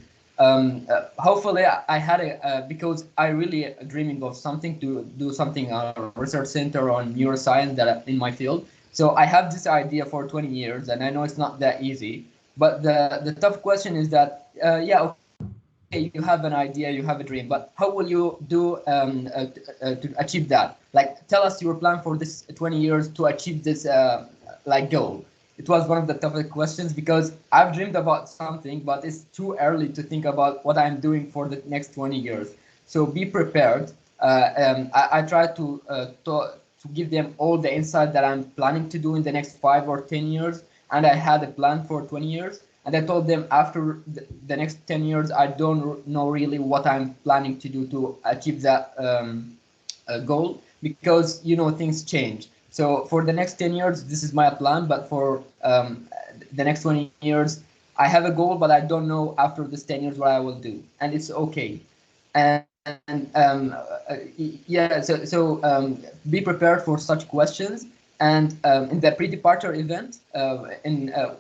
Hopefully I had because I really dreaming of something to do something research center on neuroscience that in my field. So I have this idea for 20 years, and I know it's not that easy. But the tough question is that yeah, okay, you have an idea, you have a dream, but how will you do to achieve that? Like, tell us your plan for this 20 years to achieve this like goal. It was one of the toughest questions because I've dreamed about something, but it's too early to think about what I'm doing for the next 20 years. So be prepared. I try to give them all the insight that I'm planning to do in the next 5 or 10 years. And I had a plan for 20 years. And I told them after the next 10 years, I don't know really what I'm planning to do to achieve that goal, because, you know, things change. So for the next 10 years, this is my plan. But for the next 20 years, I have a goal, but I don't know after this 10 years what I will do. And it's okay. And yeah, so be prepared for such questions. And in the pre-departure event,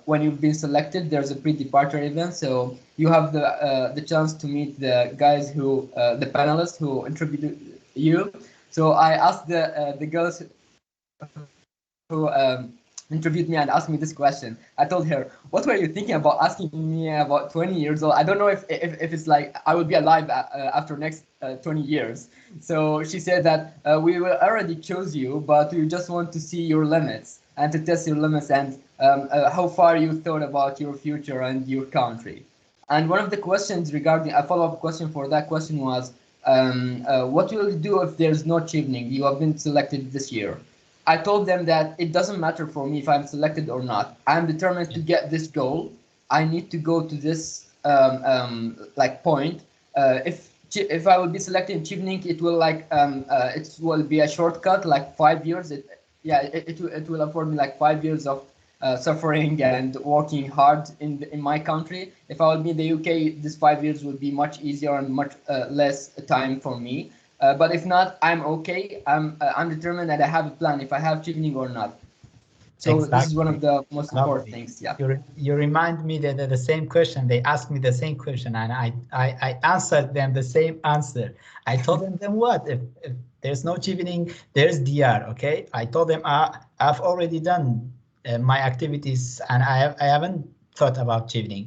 when you've been selected, there's a pre-departure event, so you have the chance to meet the guys who the panelists who interviewed you. So I asked the girls who interviewed me and asked me this question. I told her, "What were you thinking about asking me about 20 years old? I don't know if it's like I will be alive after next 20 years." So she said that we will already chose you, but we just want to see your limits and to test your limits and how far you thought about your future and your country. And one of the questions regarding a follow-up question for that question was, what will you do if there's no Chevening? You have been selected this year. I told them that it doesn't matter for me if I'm selected or not. I'm determined to get this goal. I need to go to this like point. If I will be selected in Chevening, it will like it will be a shortcut, like 5 years. It will afford me like 5 years of suffering and working hard in my country. If I will be in the UK, this 5 years will be much easier and much less time for me. But if not, I'm okay. I'm determined that I have a plan if I have Chevening or not. So Exactly. this is one of the most important things. Yeah. You remind me that the same question. They asked me the same question, and I answered them the same answer. I told them, then what? If there's no Chevening, there's Diyar. Okay. I told them I've already done my activities, and I haven't thought about Chevening.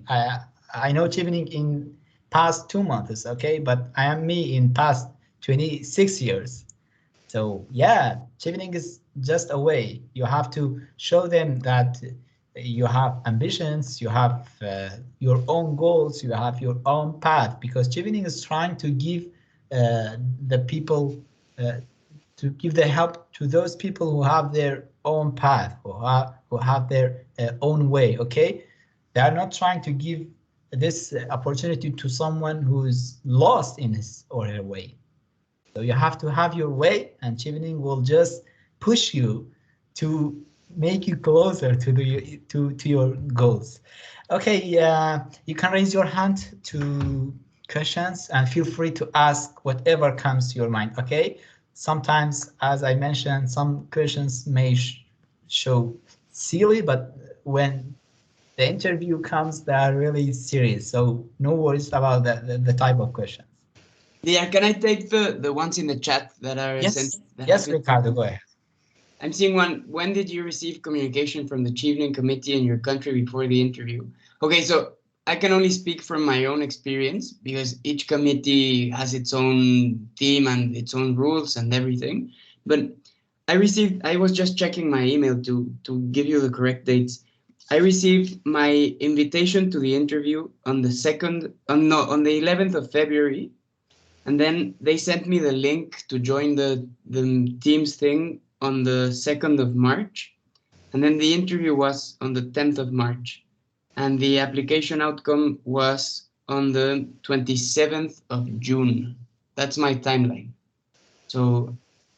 I know Chevening in past 2 months. Okay, but I am me in past 26 years. So yeah, Chevening is just a way. You have to show them that you have ambitions, you have your own goals, you have your own path, because Chevening is trying to give the people, to give the help to those people who have their own path, who have their own way, okay? They are not trying to give this opportunity to someone who is lost in his or her way. So you have to have your way, and Chevening will just push you to make you closer to your goals. Okay, you can raise your hand to questions and feel free to ask whatever comes to your mind. Okay, sometimes, as I mentioned, some questions may show silly, but when the interview comes, they are really serious. So no worries about the type of questions. Yeah, can I take the ones in the chat that are sent? Yes, Ricardo, go ahead. I'm seeing one. When did you receive communication from the Chevening committee in your country before the interview? Okay, so I can only speak from my own experience because each committee has its own team and its own rules and everything. But I was just checking my email to give you the correct dates. I received my invitation to the interview on the 11th of February. And then they sent me the link to join the Teams thing on the 2nd of March. And then the interview was on the 10th of March. And the application outcome was on the 27th of June. That's my timeline. So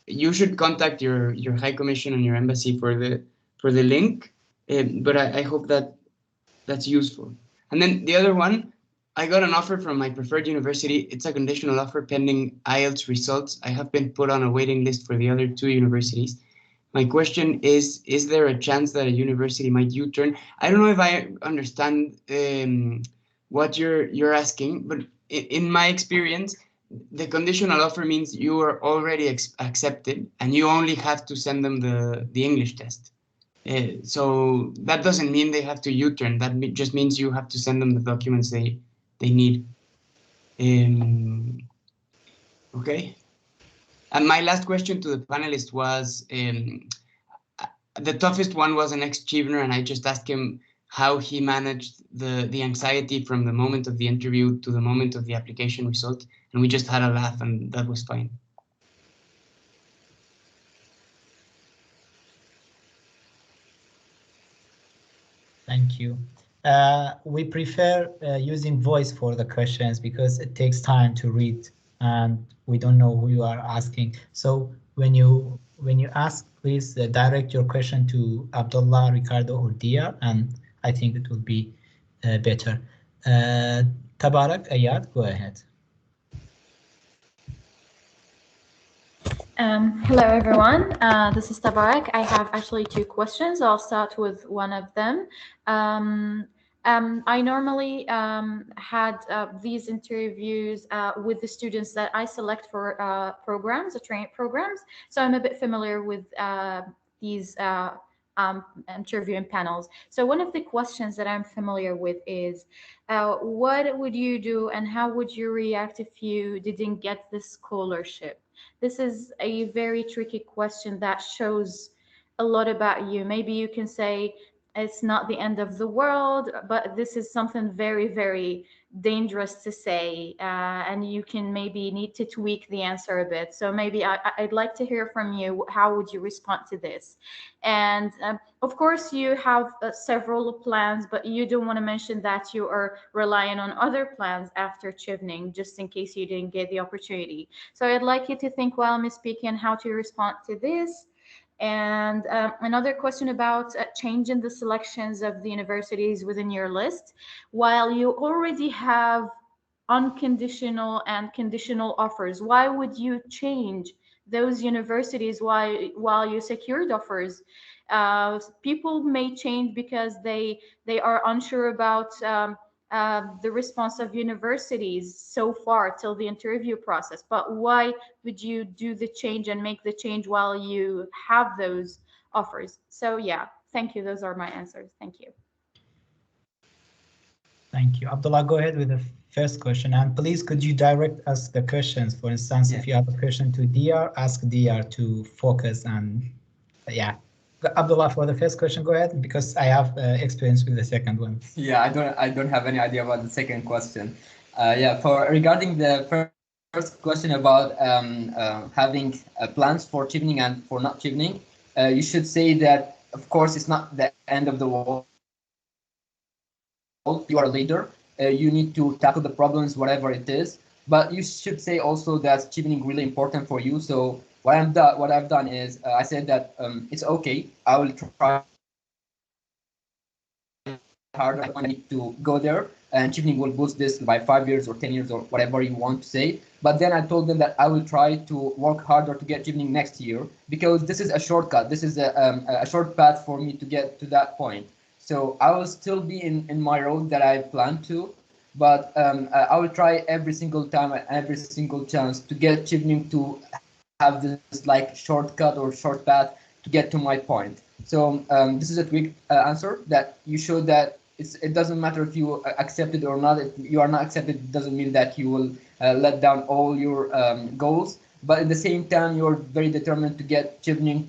you should contact your High Commission and your embassy for the link. But I hope that's useful. And then the other one, I got an offer from my preferred university. It's a conditional offer pending IELTS results. I have been put on a waiting list for the other 2 universities. My question is there a chance that a university might U-turn? I don't know if I understand what you're asking, but in my experience, the conditional offer means you are already accepted and you only have to send them the English test. So that doesn't mean they have to U-turn. That just means you have to send them the documents they need. Okay. And my last question to the panelist was, the toughest one was an ex-Chevener, and I just asked him how he managed the anxiety from the moment of the interview to the moment of the application result. And we just had a laugh, and that was fine. Thank you. We prefer using voice for the questions because it takes time to read and we don't know who you are asking. So when you ask, please direct your question to Abdullah, Ricardo, or Diyar, and I think it will be better. Tabarak, Ayad, go ahead. Hello, everyone. This is Tabarak. I have actually two questions. I'll start with one of them. I normally had these interviews with the students that I select for programs, the training programs. So I'm a bit familiar with these interviewing panels. So one of the questions that I'm familiar with is, what would you do and how would you react if you didn't get the scholarship? This is a very tricky question that shows a lot about you. Maybe you can say it's not the end of the world, but this is something very, very dangerous to say, and you can maybe need to tweak the answer a bit. So maybe I'd like to hear from you. How would you respond to this? And of course, you have several plans, but you don't want to mention that you are relying on other plans after Chevening, just in case you didn't get the opportunity. So I'd like you to think while I'm speaking how to respond to this. And another question about changing the selections of the universities within your list. While you already have unconditional and conditional offers, why would you change those universities while you secured offers? People may change because they are unsure about the response of universities so far till the interview process. But why would you do the change and make the change while you have those offers? So yeah, thank you. Those are my answers. Thank you. Thank you. Abdullah, go ahead with the first question. And please, could you direct us the questions? For instance, if you have a question to Diyar, ask Diyar to focus and yeah. Abdullah, for the first question, go ahead, because I have experience with the second one. Yeah, I don't have any idea about the second question. Yeah, for regarding the first question about having plans for Chevening and for not Chevening, you should say that, of course, it's not the end of the world. You are a leader. You need to tackle the problems, whatever it is. But you should say also that Chevening really important for you. So what I've done is I said that it's okay. I will try harder. I need to go there, and Chevening will boost this by 5 years or 10 years or whatever you want to say. But then I told them that I will try to work harder to get Chevening next year, because this is a shortcut. This is a short path for me to get to that point. So I will still be in my road that I planned to, but I will try every single time and every single chance to get Chevening to have this like shortcut or short path to get to my point. So this is a quick answer that you show that it doesn't matter if you accept it or not. If you are not accepted, it doesn't mean that you will let down all your goals. But at the same time, you're very determined to get Chevening,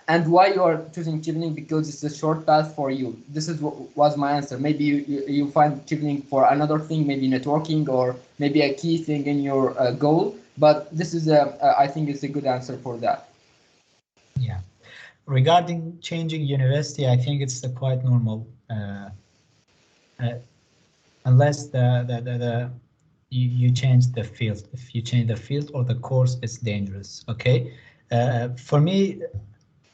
and why you are choosing Chevening? Because it's a short path for you. This is what was my answer. Maybe you find Chevening for another thing, maybe networking or maybe a key thing in your goal. But this is I think it's a good answer for that. Yeah. Regarding changing university, I think it's quite normal, unless you change the field. If you change the field or the course, it's dangerous. Okay. For me,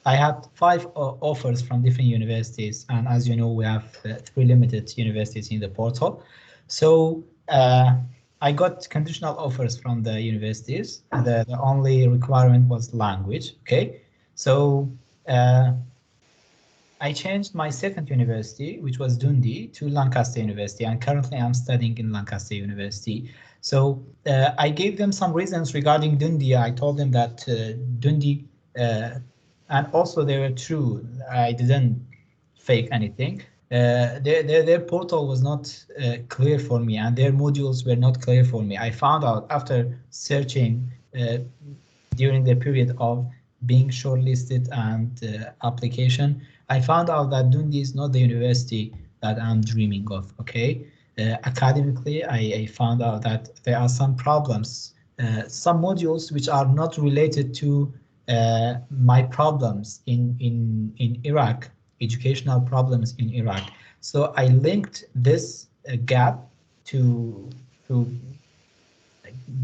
I had 5 offers from different universities, and as you know, we have 3 limited universities in the portal. So I got conditional offers from the universities. The only requirement was language. Okay, so I changed my second university, which was Dundee, to Lancaster University, and currently I'm studying in Lancaster University. So I gave them some reasons regarding Dundee. I told them that Dundee, and also they were true. I didn't fake anything. Their portal was not clear for me, and their modules were not clear for me. I found out after searching during the period of being shortlisted and application, I found out that Dundee is not the university that I'm dreaming of. Okay, academically, I found out that there are some problems, some modules which are not related to my problems in Iraq, educational problems in Iraq. So I linked this gap to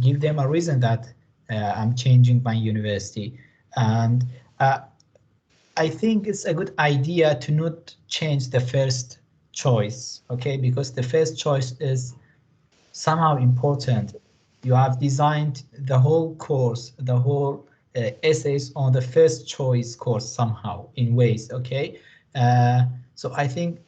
give them a reason that I'm changing my university. And I think it's a good idea to not change the first choice, okay? Because the first choice is somehow important. You have designed the whole course, the whole essays on the first choice course somehow in ways. Okay, so I think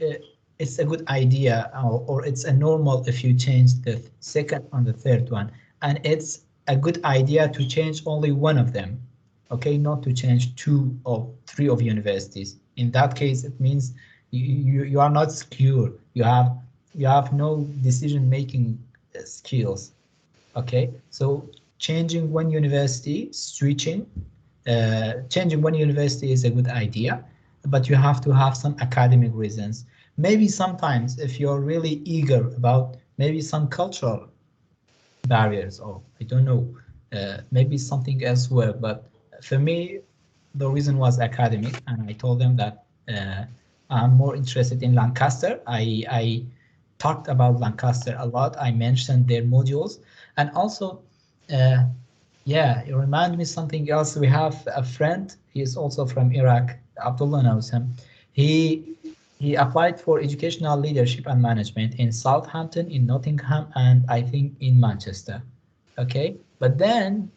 it's a good idea, or it's a normal if you change the second and the third one, and it's a good idea to change only one of them. Okay, not to change 2 or 3 of universities. In that case, it means you are not secure. You have no decision making skills. Okay, so changing one university, changing one university is a good idea, but you have to have some academic reasons. Maybe sometimes if you're really eager about maybe some cultural barriers, or I don't know, maybe something elsewhere. But for me, the reason was academic, and I told them that I'm more interested in Lancaster. I talked about Lancaster a lot. I mentioned their modules, and also, yeah, it reminded me something else. We have a friend. He is also from Iraq. Abdullah knows him. He applied for educational leadership and management in Southampton, in Nottingham, and I think in Manchester. Okay, but then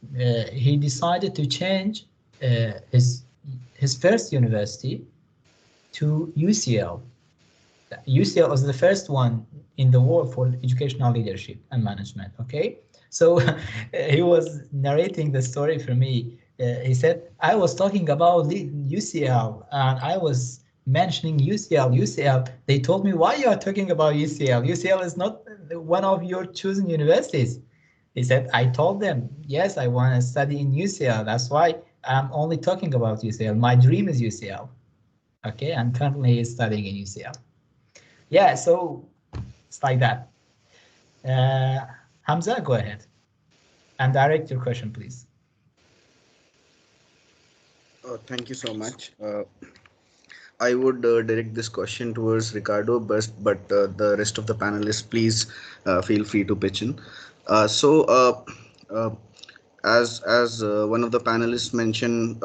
he decided to change his first university to UCL. UCL was the first one in the world for educational leadership and management. Okay, so he was narrating the story for me. He said, I was talking about UCL and I was mentioning UCL. They told me, why you are talking about UCL? UCL is not one of your chosen universities. He said, I told them, yes, I want to study in UCL. That's why I'm only talking about UCL. My dream is UCL. Okay, and currently he's studying in UCL. Yeah, so it's like that. Hamza, go ahead and direct your question, please. Thank you so much. I would direct this question towards Ricardo, but the rest of the panelists, please feel free to pitch in. Uh, as one of the panelists mentioned,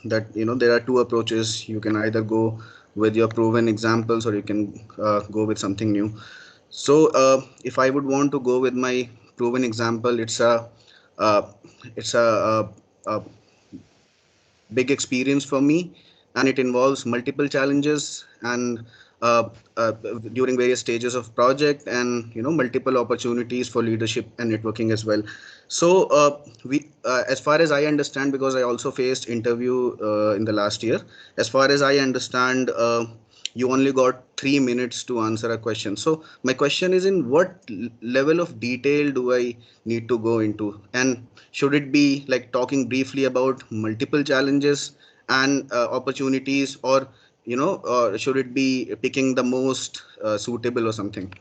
that there are two approaches. You can either go with your proven examples, or you can go with something new. So if I would want to go with my proven example, it's a uh, it's a big experience for me, and it involves multiple challenges and uh, uh, during various stages of project, and multiple opportunities for leadership and networking as well. So we as far as I understand, because I also faced interview in the last year, as far as I understand, you only got 3 minutes to answer a question. So my question is, in what level of detail do I need to go into, and should it be like talking briefly about multiple challenges and opportunities, or should it be picking the most suitable or something?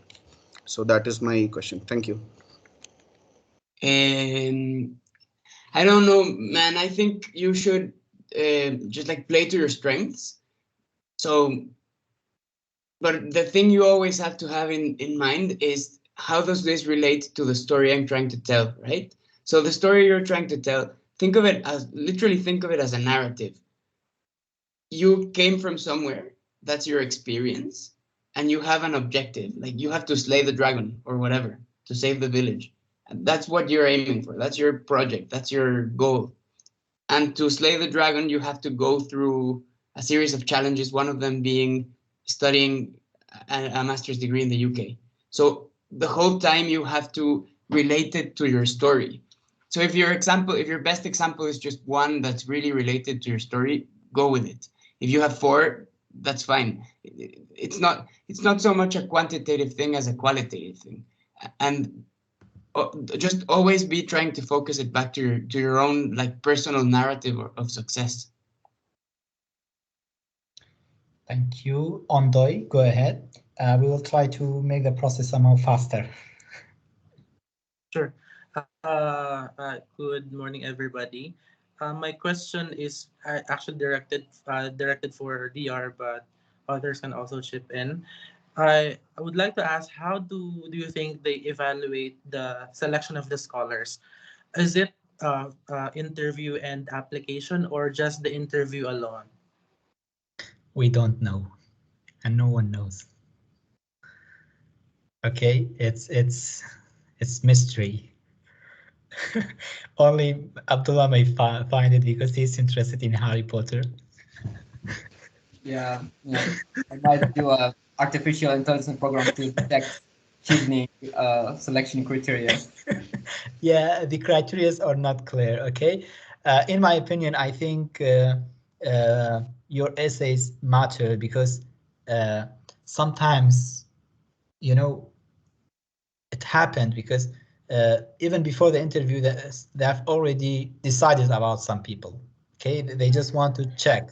So that is my question. Thank you. I don't know, man. I think you should just like play to your strengths. So, but the thing you always have to have in mind is, how does this relate to the story I'm trying to tell, right? So the story you're trying to tell, think of it as, literally think of it as a narrative. You came from somewhere, that's your experience, and you have an objective, like you have to slay the dragon or whatever to save the village. And that's what you're aiming for. That's your project. That's your goal. And to slay the dragon, you have to go through a series of challenges, one of them being studying a master's degree in the UK. So the whole time you have to relate it to your story. So if your best example is just one that's really related to your story, go with it. If you have 4, that's fine. It's not so much a quantitative thing as a qualitative thing. And just always be trying to focus it back to your own like personal narrative of success. Thank you. Ondoy, go ahead. We will try to make the process somehow faster. Sure. Good morning, everybody. My question is actually directed for Diyar, but others can also chip in. I would like to ask, how do you think they evaluate the selection of the scholars? Is it interview and application, or just the interview alone? We don't know, and no one knows. Okay, it's mystery. Only Abdullah may find it because he's interested in Harry Potter. Yeah, yeah. I might do a artificial intelligence program to detect Chevening selection criteria. Yeah, the criteria are not clear. Okay, in my opinion, I think your essays matter because sometimes, you know, it happened because even before the interview, they have already decided about some people. Okay, they just want to check.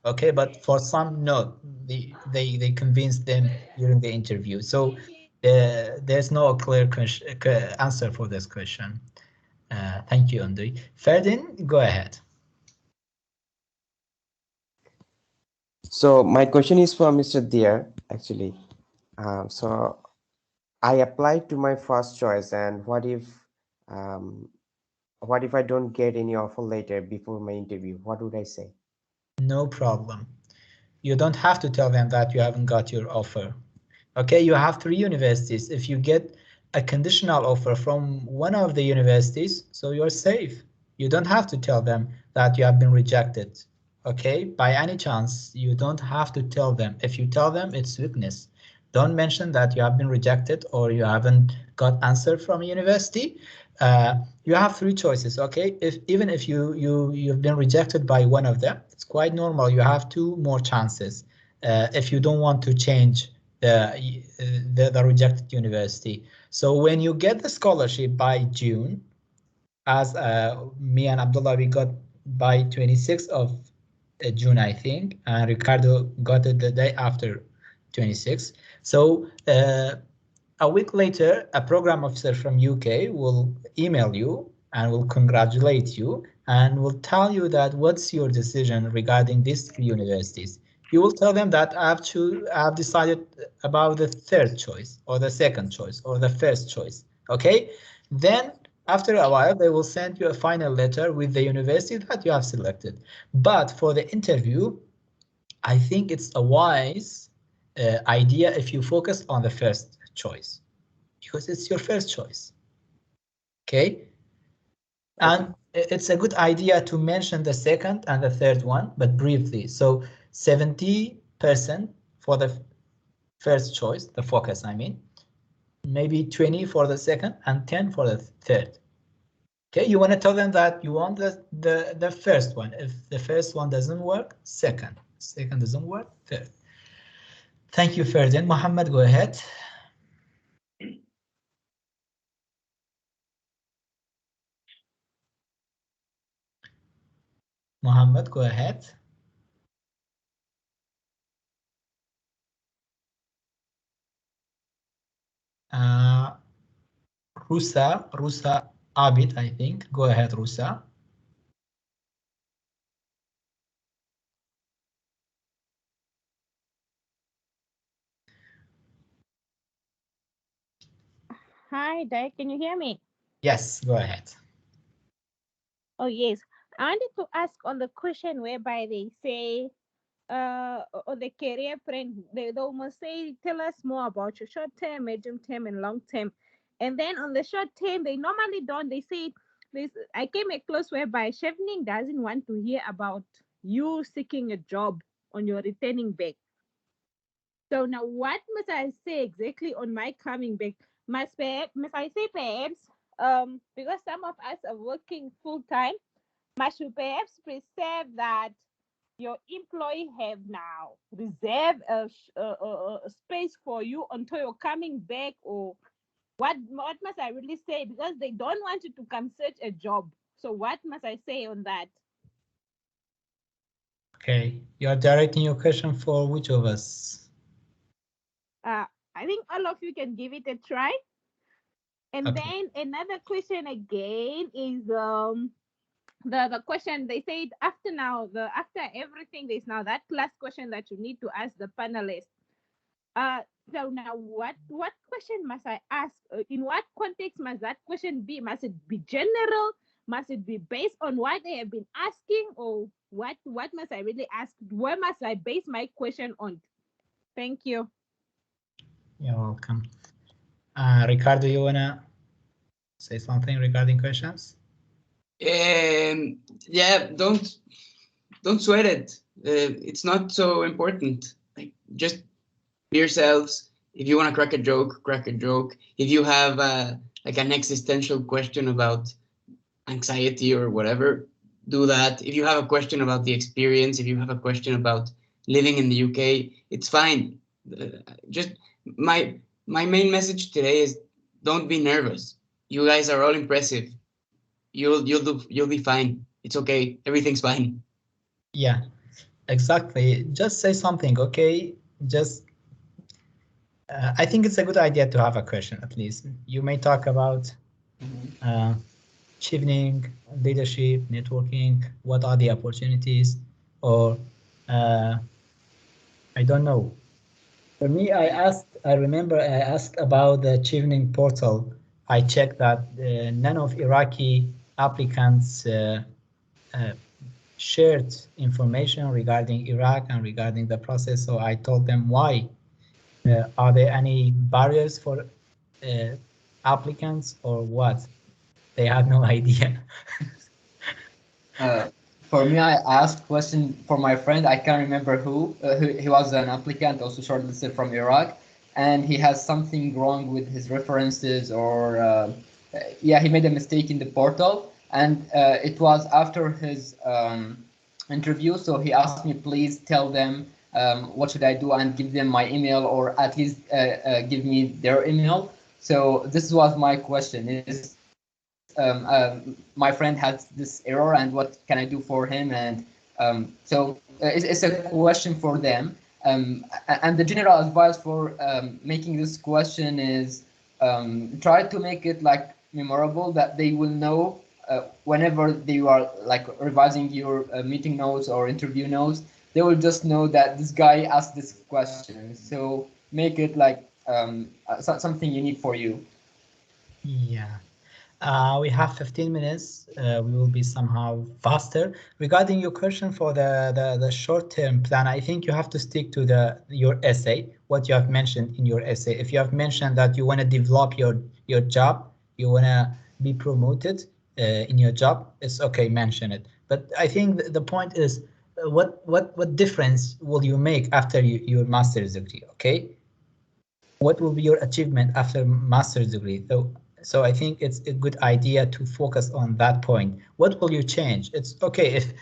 Okay, but for some, no, they convinced them during the interview. So there's no clear answer for this question. Thank you, Andri. Ferdin, go ahead. So my question is for Mr. Diyar, actually. So I applied to my first choice, and um, what if I don't get any offer later before my interview? What would I say? No problem. You don't have to tell them that you haven't got your offer. Okay, you have 3 universities. If you get a conditional offer from one of the universities, so you're safe. You don't have to tell them that you have been rejected. Okay, by any chance, you don't have to tell them. If you tell them, it's weakness. Don't mention that you have been rejected or you haven't got answer from a university. You have 3 choices. Okay, even if you've been rejected by one of them, it's quite normal. You have 2 more chances if you don't want to change the rejected university. So when you get the scholarship by June, as me and Abdullah, we got by 26th of June, I think, and Ricardo got it the day after 26th. So a week later, a program officer from UK will email you and will congratulate you and will tell you that what's your decision regarding these 3 universities. You will tell them that I've decided about the 3rd choice or the 2nd choice or the 1st choice. Okay, then after a while they will send you a final letter with the university that you have selected. But for the interview, I think it's a wise idea if you focus on the 1st choice because it's your 1st choice. Okay, and it's a good idea to mention the 2nd and the 3rd one, but briefly. So 70% for the 1st choice, the focus, I mean, maybe 20 for the 2nd and 10 for the 3rd. Okay, you want to tell them that you want the 1st one. If the 1st one doesn't work, 2nd. 2nd doesn't work, 3rd. Thank you, Ferdinand. Mohammed, go ahead. Mohammed, go ahead. Rusa Abid, I think. Go ahead, Rusa. Hi, Dad. Can you hear me? Yes, go ahead. Oh, yes. I wanted to ask on the question whereby they say, on the career plan, they almost say, tell us more about your short term, medium term, and long term. And then on the short term, they normally don't. They say, this. I came across whereby Chevening doesn't want to hear about you seeking a job on your returning back. So now, what must I say exactly on my coming back? Must I say perhaps, because some of us are working full time, must you perhaps preserve that your employee have now reserve a space for you until you're coming back, or what must I really say? Because they don't want you to come search a job. So what must I say on that? Okay, you're directing your question for which of us? I think all of you can give it a try. And Okay. then another question again is the question they said after everything there's now that last question that you need to ask the panelists. So now what question must I ask? In what context must that question be? Must it be general? Must it be based on what they have been asking, or what must I really ask? Where must I base my question on? Thank you. You're welcome. Ricardo, you wanna say something regarding questions? Yeah, don't sweat it. It's not so important. Like, just be yourselves. If you want to crack a joke, crack a joke. If you have like an existential question about anxiety or whatever, do that. If you have a question about the experience, if you have a question about living in the UK, it's fine. Just my main message today is don't be nervous. You guys are all impressive. You'll be fine. It's okay. Everything's fine. Yeah, exactly. Just say something, okay? Just I think it's a good idea to have a question at least. You may talk about Chevening, leadership, networking, what are the opportunities, or I don't know. For me, I remember I asked about the Chevening portal. I checked that none of Iraqi applicants shared information regarding Iraq and regarding the process. So I told them why. Are there any barriers for applicants or what? They had no idea. For me, I asked question for my friend. I can't remember who. He was an applicant, also shortlisted from Iraq, and he has something wrong with his references, or yeah, he made a mistake in the portal, and it was after his interview. So he asked me, please tell them what should I do, and give them my email, or at least give me their email. So this was my question: is my friend had this error, and what can I do for him? And so it's a question for them. And the general advice for making this question is try to make it like memorable, that they will know whenever they are like revising your meeting notes or interview notes, they will just know that this guy asked this question. So make it like something unique for you. Yeah. We have 15 minutes. We will be somehow faster. Regarding your question for the short-term plan, I think you have to stick to your essay, what you have mentioned in your essay. If you have mentioned that you want to develop your job, you want to be promoted in your job, it's okay, mention it. But I think the point is, what difference will you make after your master's degree? Okay, what will be your achievement after master's degree? So I think it's a good idea to focus on that point. What will you change? It's okay if,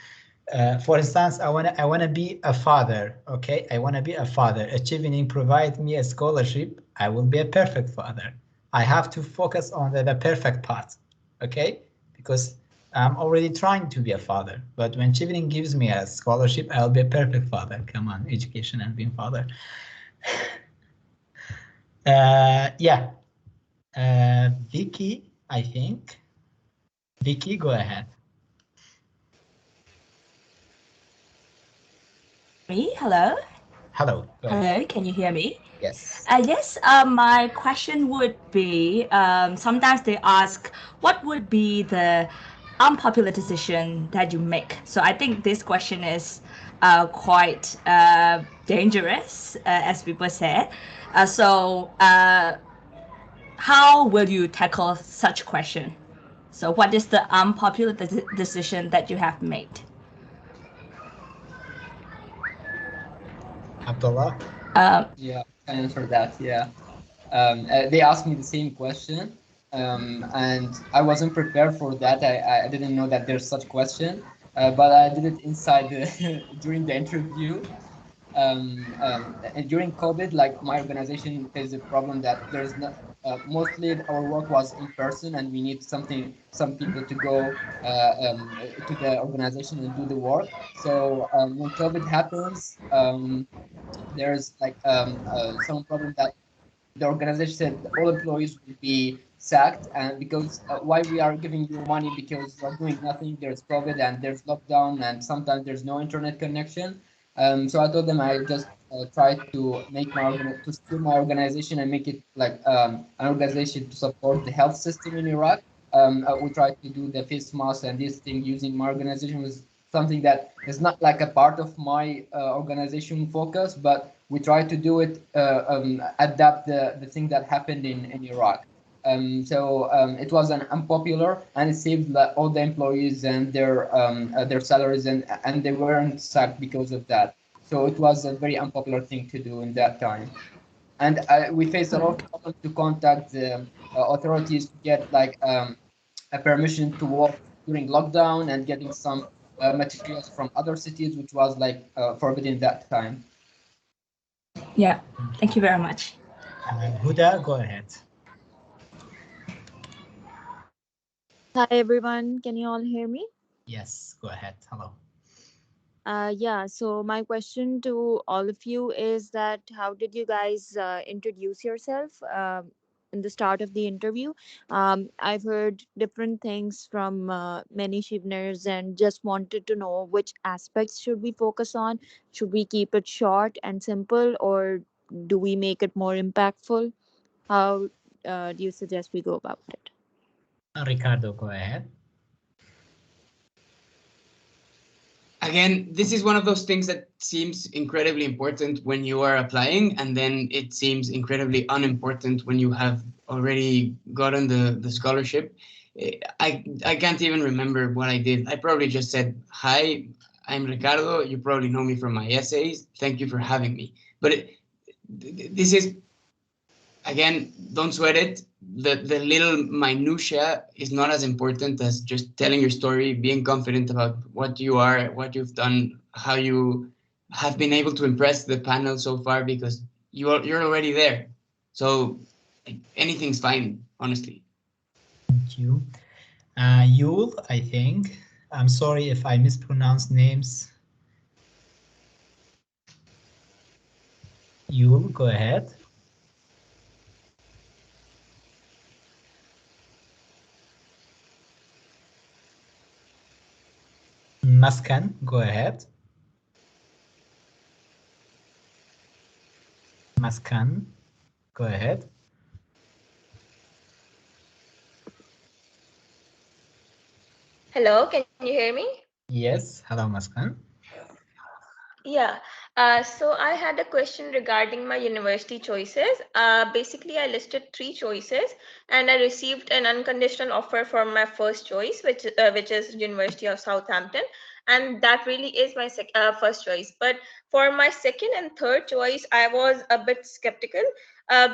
for instance, I wanna be a father. Okay, I wanna be a father. Chevening provide me a scholarship. I will be a perfect father. I have to focus on the perfect part. Okay, because I'm already trying to be a father. But when Chevening gives me a scholarship, I'll be a perfect father. Come on, education and being father. Yeah. Vicky, I think. Vicky, go ahead. Me? Hello? Hello. Hello, can you hear me? Yes. Yes, my question would be, sometimes they ask, what would be the unpopular decision that you make? So I think this question is quite dangerous, as people say. How will you tackle such question? So what is the unpopular decision that you have made? Abdullah? Yeah, I can answer that. Yeah. They asked me the same question, and I wasn't prepared for that. I didn't know that there's such question, but I did it inside during the interview. And during COVID, like my organization faced a problem that there's not mostly our work was in person, and we need some people to go to the organization and do the work. So when COVID happens, there's like some problem that the organization said all employees will be sacked, and because why we are giving you money, because you are doing nothing, there's COVID and there's lockdown, and sometimes there's no internet connection. So I told them I just try to make to steer my organization and make it like an organization to support the health system in Iraq. We try to do the face mask and this thing using my organization was something that is not like a part of my organization focus, but we try to do it, adapt the thing that happened in Iraq. It was an unpopular, and it saved all the employees and their salaries, and they weren't sacked because of that. So it was a very unpopular thing to do in that time. And we faced a lot of problems to contact the authorities to get like a permission to work during lockdown and getting some materials from other cities, which was like forbidden that time. Yeah, thank you very much. Huda, go ahead. Hi everyone, can you all hear me? Yes, go ahead. Hello. Yeah, so my question to all of you is that how did you guys introduce yourself in the start of the interview? I've heard different things from many Shivners and just wanted to know which aspects should we focus on? Should we keep it short and simple, or do we make it more impactful? How do you suggest we go about it? Ricardo, go ahead. Again, this is one of those things that seems incredibly important when you are applying, and then it seems incredibly unimportant when you have already gotten the scholarship. I can't even remember what I did. I probably just said, "Hi, I'm Ricardo. You probably know me from my essays. Thank you for having me." But this is, again, don't sweat it. The little minutia is not as important as just telling your story, being confident about what you are, what you've done, how you have been able to impress the panel so far, because you're already there. So anything's fine, honestly. Thank you. Yul, I think. I'm sorry if I mispronounce names. Yul, go ahead. Maskan, go ahead. Maskan, go ahead. Hello, can you hear me? Yes, hello, Maskan. Yeah, so I had a question regarding my university choices. Basically, I listed 3 choices, and I received an unconditional offer for my first choice, which is University of Southampton, and that really is my first choice. But for my second and third choice, I was a bit skeptical.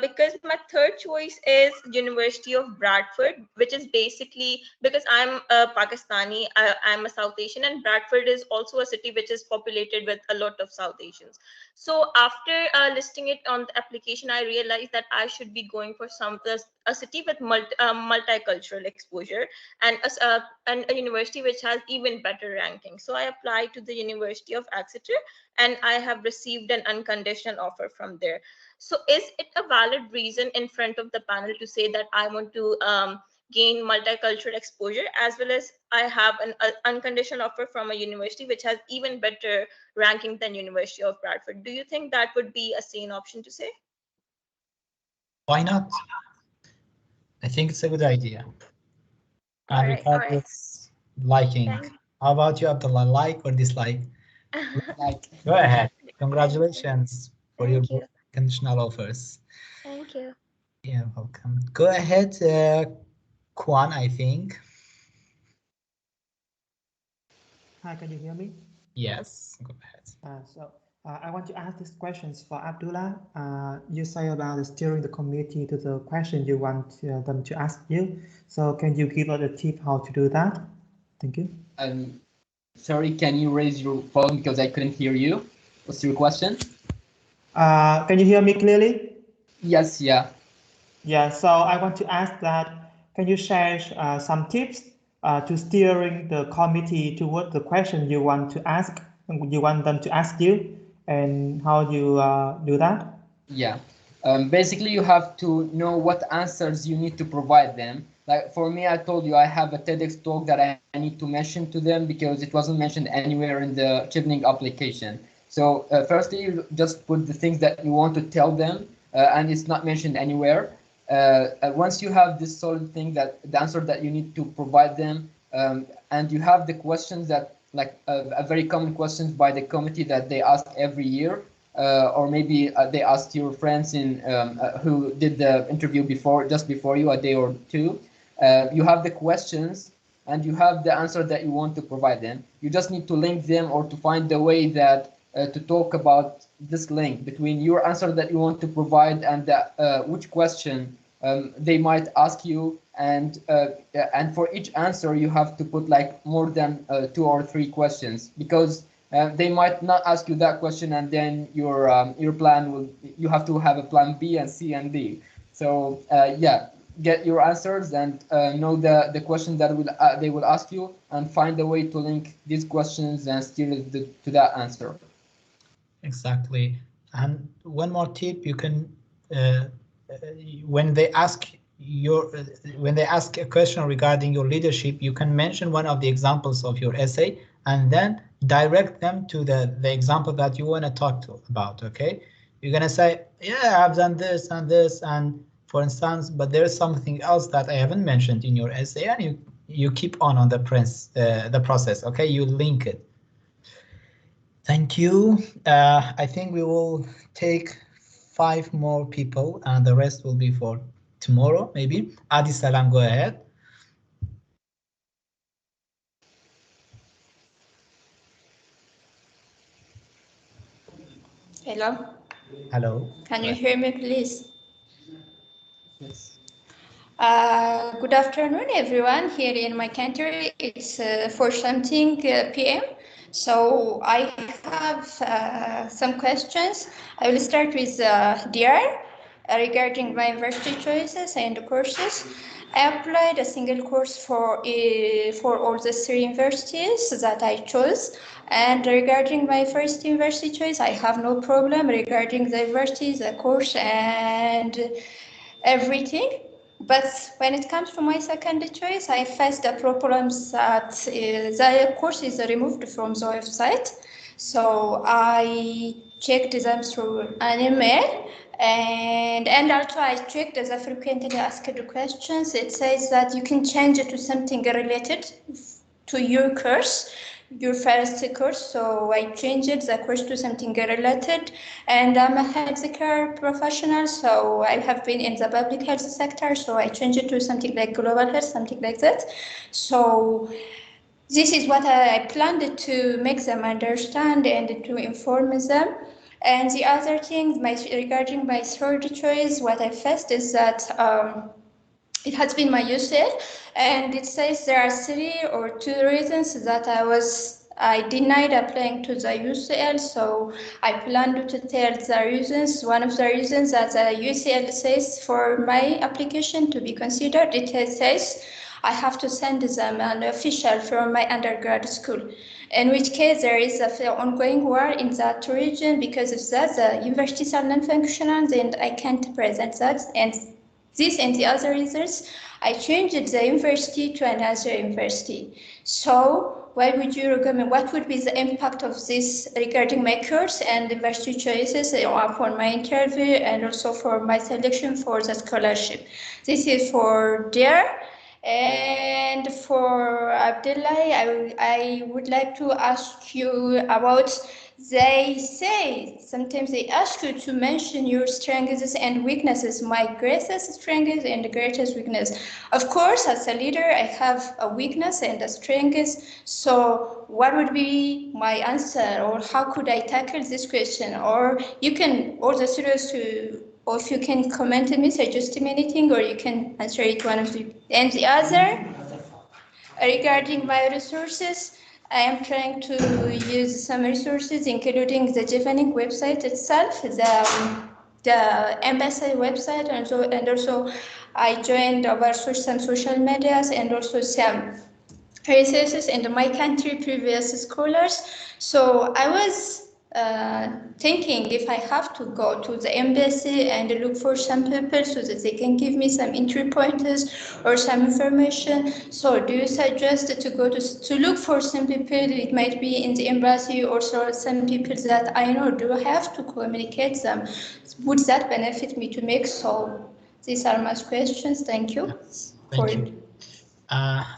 Because my third choice is University of Bradford, which is basically because I'm a Pakistani, I'm a South Asian, and Bradford is also a city which is populated with a lot of South Asians. So after listing it on the application, I realized that I should be going for a city with multicultural exposure and a university which has even better ranking. So I applied to the University of Exeter, and I have received an unconditional offer from there. So is it a valid reason in front of the panel to say that I want to gain multicultural exposure, as well as I have an unconditional offer from a university which has even better ranking than University of Bradford? Do you think that would be a sane option to say? Why not? I think it's a good idea. And Ricardo's liking. How about you, Abdullah? Like or dislike? Like. Go ahead. Congratulations for your conditional offers. Thank you. Yeah, welcome. Go ahead, Kwan, I think. Hi, can you hear me? Yes, go ahead. I want to ask these questions for Abdullah. You say about steering the committee to the question you want them to ask you. So can you give us a tip how to do that? Thank you. Sorry, can you raise your phone because I couldn't hear you? What's your question? Can you hear me clearly? Yes, yeah. Yeah, so I want to ask that, can you share some tips to steering the committee toward the question you want to ask, you want them to ask you, and how do you do that? Yeah, basically you have to know what answers you need to provide them. Like for me, I told you I have a TEDx talk that I need to mention to them because it wasn't mentioned anywhere in the Chevening application. So firstly, you just put the things that you want to tell them, and it's not mentioned anywhere. Once you have this solid thing, that the answer that you need to provide them, and you have the questions that like a very common questions by the committee that they ask every year, or maybe they asked your friends who did the interview just before you, a day or two. You have the questions and you have the answer that you want to provide them. You just need to link them or to find the way that to talk about this link between your answer that you want to provide and which question they might ask you, and for each answer you have to put like more than 2 or 3 questions, because they might not ask you that question, and then your plan will, you have to have a plan B and C and D. So yeah, get your answers and know the question that they will ask you, and find a way to link these questions and steer it to that answer. Exactly. And one more tip, you can when they ask a question regarding your leadership, you can mention one of the examples of your essay and then direct them to the example that you want to talk about. Okay, you're gonna say, yeah, I've done this and this, and for instance, but there's something else that I haven't mentioned in your essay, and you keep on the process. Okay, you link it. Thank you. I think we will take 5 more people and the rest will be for tomorrow, maybe. Adi Salam, go ahead. Hello. Hello. Can you hear me, please? Yes. Good afternoon, everyone. Here in my country, it's 4:something p.m. So I have some questions. I will start with Diyar regarding my university choices and courses. I applied a single course for all the 3 universities that I chose. And regarding my first university choice, I have no problem regarding the university, the course, and everything. But when it comes to my second choice, I faced the problems that the course is removed from the website. So I checked them through an email, and also I checked the frequently asked questions. It says that you can change it to something related to your course, your first course. So I changed the course to something related, and I'm a healthcare professional, so I have been in the public health sector, so I changed it to something like global health, something like that. So this is what I planned to make them understand and to inform them. And the other thing, regarding my third choice, what I faced is that it has been my UCL, and it says there are 3 or 2 reasons that I denied applying to the UCL. So I planned to tell the reasons. One of the reasons that the UCL says for my application to be considered, it says I have to send them an official from my undergrad school, in which case there is an ongoing war in that region. Because of that, the universities are non-functional, and I can't present that. And this and the other reasons, I changed the university to another university. So what would you recommend? What would be the impact of this regarding my course and university choices for my interview and also for my selection for the scholarship? This is for Diyar. And for Abdullah, I would like to ask you about, they say sometimes they ask you to mention your strengths and weaknesses, my greatest strengths and greatest weakness. Of course, as a leader, I have a weakness and a strength. So what would be my answer, or how could I tackle this question? Or you can, all the students or if you can comment on me, suggest me anything, or you can answer it one of the. And the other, regarding my resources, I am trying to use some resources, including the Chevening website itself, the embassy website, and also I joined over some social medias and also some resources in my country, previous scholars. So I was thinking if I have to go to the embassy and look for some people so that they can give me some entry pointers or some information. So do you suggest to go to look for some people? It might be in the embassy, or some people that I know. Do I have to communicate them? Would that benefit me to make? So these are my questions. Thank you. Thank you.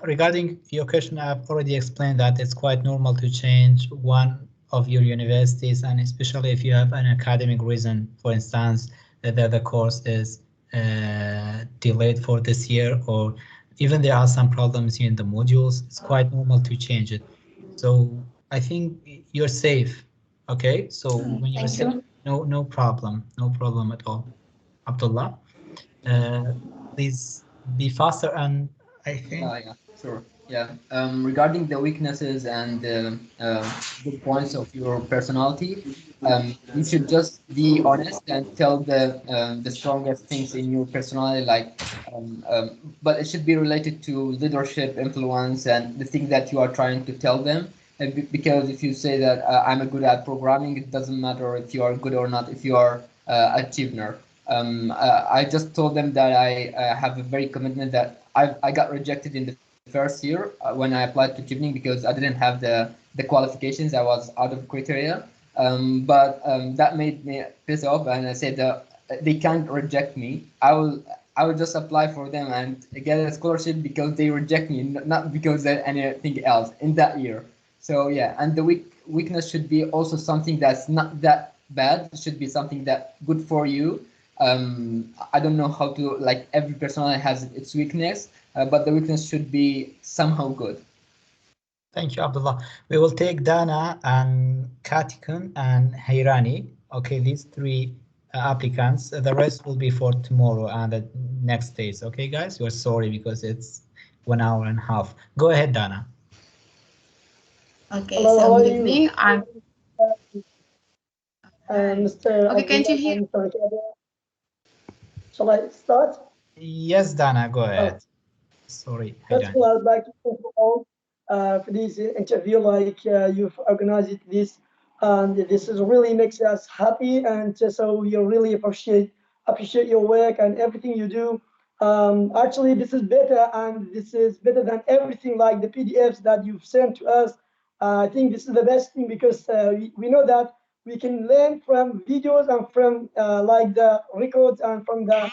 Regarding your question, I've already explained that it's quite normal to change one of your universities, and especially if you have an academic reason, for instance, that the course is delayed for this year, or even there are some problems here in the modules, it's quite normal to change it. So I think you're safe. Okay, so when you're safe, no problem at all. Abdullah, please be faster, and I think Yeah, sure. Yeah. Regarding the weaknesses and good points of your personality, you should just be honest and tell the strongest things in your personality, like, but it should be related to leadership, influence, and the thing that you are trying to tell them. Because if you say that I'm a good at programming, it doesn't matter if you are good or not. If you are a Chevener. I just told them that I have a very commitment that I got rejected in the first year when I applied to Chevening because I didn't have the qualifications. I was out of criteria. But that made me piss off, and I said they can't reject me. I will just apply for them and get a scholarship because they reject me, not because of anything else in that year. So yeah, and the weakness should be also something that's not that bad. It should be something that good for you. I don't know how to, like, every personality has its weakness, but the weakness should be somehow good. Thank you, Abdullah. We will take Dana and Katikun and Hairani. Okay, these three applicants. The rest will be for tomorrow and the next days. Okay, guys, we're sorry because it's 1 hour and a half. Go ahead, Dana. Okay, hello, so good evening. I'm Mr. Okay, can't you hear? Mr. Ricardo. Shall I start? Yes, Dana, go ahead. Sorry. First of all, I would like to thank you all for this interview, like you've organized this, and this is really makes us happy, and so we really appreciate your work and everything you do. Actually, this is better, and this is better than everything like the PDFs that you've sent to us. I think this is the best thing because we know that we can learn from videos and from like the records and from the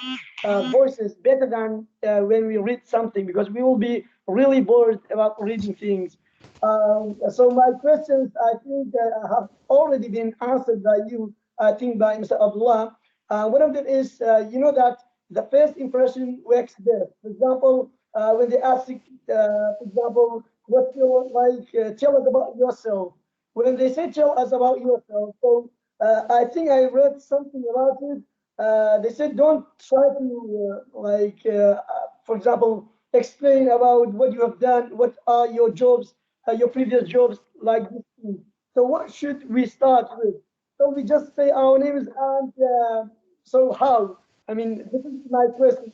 voices better than when we read something, because we will be really bored about reading things. So my questions, I think, have already been answered by you, I think by Mr. Abdullah. One of them is, you know that the first impression works best. For example, when they ask, for example, what you like, tell us about yourself. When they say tell us about yourself, so I think I read something about it. They said don't try to for example, explain about what you have done, what are your jobs, your previous jobs, like this thing. So what should we start with? So we just say our names and so how? I mean, this is my question.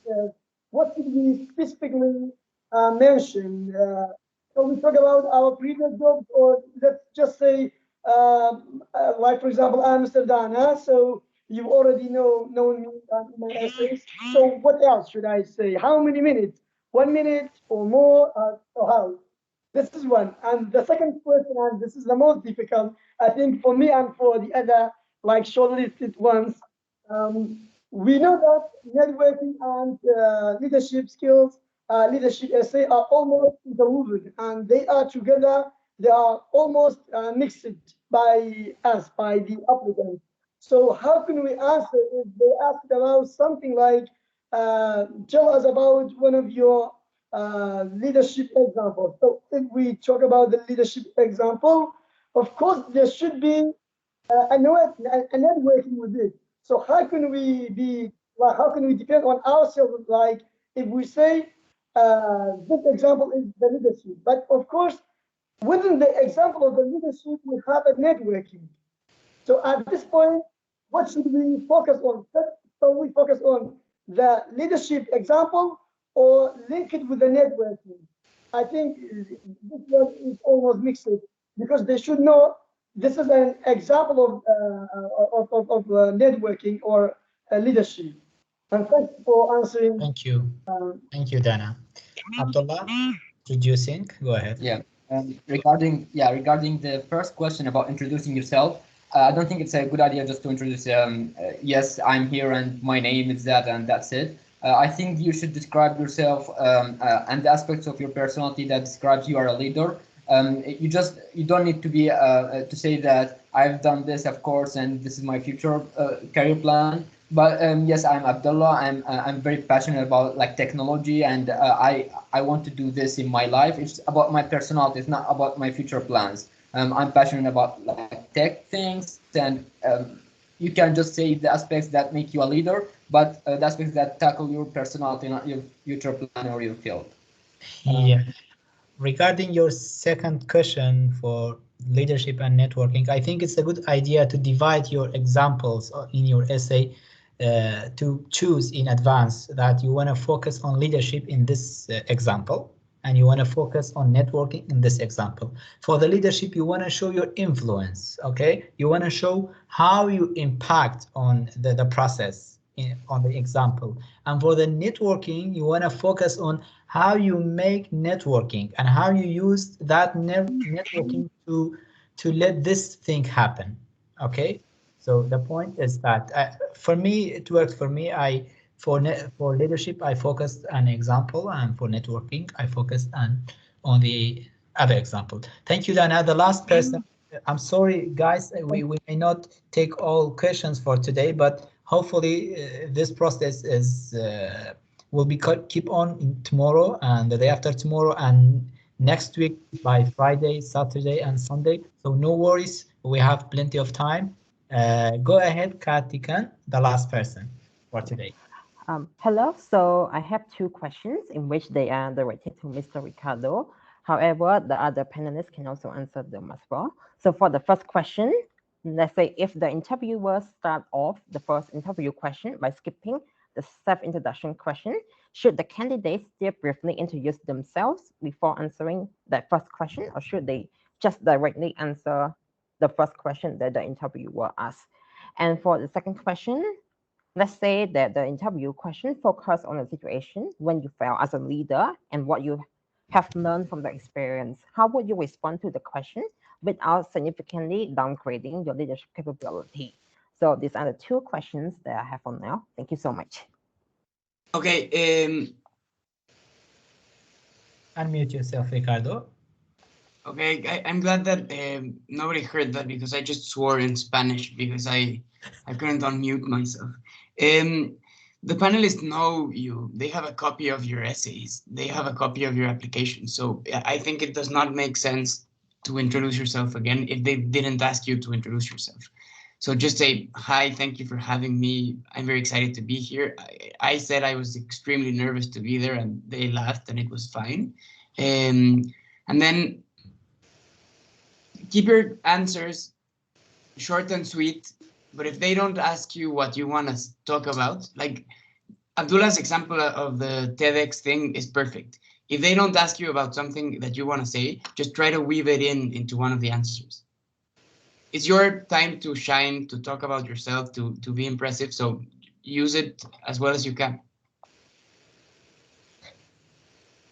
What should we specifically mention? So we talk about our previous jobs, or let's just say, like for example, Amsterdam. So you already known me in my essays. So what else should I say? How many minutes? 1 minute or more? Or how? This is one. And the second question, and this is the most difficult, I think, for me and for the other like shortlisted ones. We know that networking and leadership skills, leadership essay are almost interwoven, and they are together. They are almost mixed by us, by the applicants. So how can we answer if they ask about something like, tell us about one of your leadership examples. So if we talk about the leadership example, of course there should be a networking with it. So how can we be, like, how can we depend on ourselves? Like if we say this example is the leadership, but of course within the example of the leadership we have a networking. So at this point, what should we focus on? So we focus on the leadership example or link it with the networking. I think this one is almost mixed because they should know this is an example of networking or leadership. And thanks for answering. Thank you. Thank you, Dana. Abdullah, introducing, go ahead. Yeah. Regarding the first question about introducing yourself, I don't think it's a good idea just to introduce, yes, I'm here and my name is that and that's it. I think you should describe yourself and the aspects of your personality that describes you are a leader. you don't need to be to say that I've done this, of course, and this is my future career plan. But yes, I'm Abdullah. I'm very passionate about like technology, and I want to do this in my life. It's about my personality. It's not about my future plans. I'm passionate about like tech things, and you can just say the aspects that make you a leader, but the aspects that tackle your personality, not your future plan or your field. Yeah. Regarding your second question for leadership and networking, I think it's a good idea to divide your examples in your essay, to choose in advance that you want to focus on leadership in this example, and you want to focus on networking in this example. For the leadership, you want to show your influence, okay? You want to show how you impact on the process on the example. And for the networking, you want to focus on how you make networking and how you use that networking to let this thing happen, okay? So the point is that for me, it worked for me. For leadership, I focused on example, and for networking, I focused on the other example. Thank you, Dana. The last person. I'm sorry, guys. We may not take all questions for today, but hopefully this process is will be keep on tomorrow and the day after tomorrow and next week by Friday, Saturday, and Sunday. So no worries. We have plenty of time. Go ahead, Katikan, the last person for today. Hello, so I have two questions in which they are directed to Mr. Ricardo. However, the other panelists can also answer them as well. So for the first question, let's say if the interviewer start off the first interview question by skipping the self-introduction question, should the candidates still briefly introduce themselves before answering that first question, or should they just directly answer the first question that the interviewer asks? And for the second question, let's say that the interview question focus on a situation when you fail as a leader and what you have learned from the experience. How would you respond to the question without significantly downgrading your leadership capability? So these are the two questions that I have for now. Thank you so much. Okay. Unmute yourself, Ricardo. Okay, I'm glad that nobody heard that because I just swore in Spanish because I couldn't unmute myself. The panelists know you. They have a copy of your essays. They have a copy of your application. So I think it does not make sense to introduce yourself again if they didn't ask you to introduce yourself. So just say, hi, thank you for having me. I'm very excited to be here. I said I was extremely nervous to be there and they laughed and it was fine. And then keep your answers short and sweet, but if they don't ask you what you want to talk about, like Abdullah's example of the TEDx thing is perfect. If they don't ask you about something that you want to say, just try to weave it into one of the answers. It's your time to shine, to talk about yourself, to be impressive, so use it as well as you can.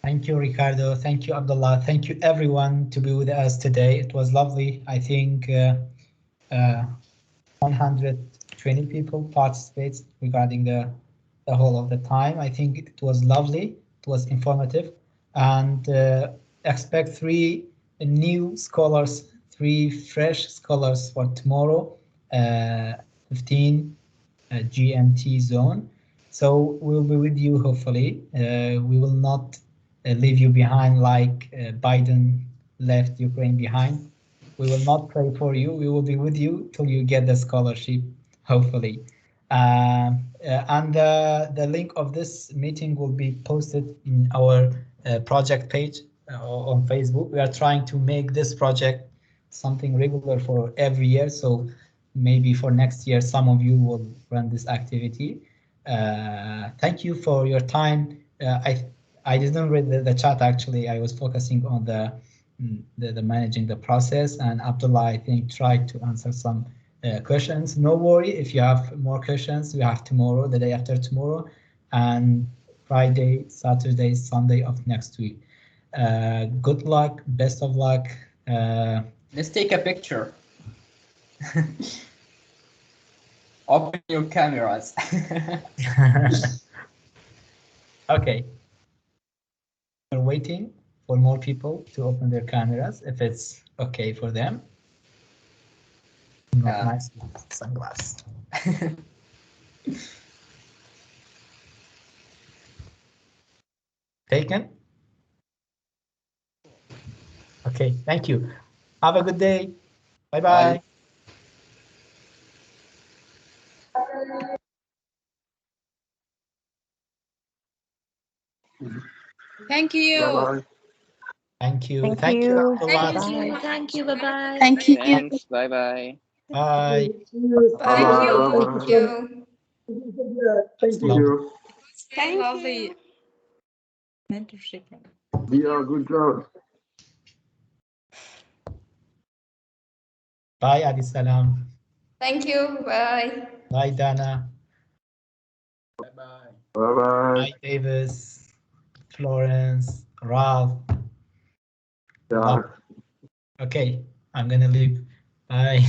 Thank you, Ricardo. Thank you, Abdullah. Thank you, everyone, to be with us today. It was lovely. I think 120 people participated regarding the whole of the time. I think it was lovely. It was informative, and expect 3 new scholars, 3 fresh scholars for tomorrow, 15 GMT zone. So we'll be with you, hopefully. We will not leave you behind like Biden left Ukraine behind. We will not pray for you. We will be with you till you get the scholarship, hopefully. And the link of this meeting will be posted in our project page on Facebook. We are trying to make this project something regular for every year. So maybe for next year, some of you will run this activity. Thank you for your time. I didn't read the chat, actually. I was focusing on the managing the process, and Abdullah, I think, tried to answer some questions. No worry, if you have more questions, we have tomorrow, the day after tomorrow, and Friday, Saturday, Sunday of next week. Good luck, best of luck. Let's take a picture. Open your cameras. Okay. We're waiting for more people to open their cameras if it's okay for them. Not nice sunglasses. Taken? Okay, thank you. Have a good day. Bye-bye. Thank you. Bye-bye. Thank you. Thank Thank you, you. Abdullah. Thank you. Thank you. Bye-bye. Thank you. Thanks. Bye-bye. Bye. Thank Bye. you. Thank you. Thank Thank you. Thank Lovely. you. Mentorship. Diyar, good job. Bye, Adi Salam. Thank you. Bye. Bye, Dana. Bye-bye. Bye, Davis, Florence, Ralph. Yeah. Okay, I'm gonna leave. Bye.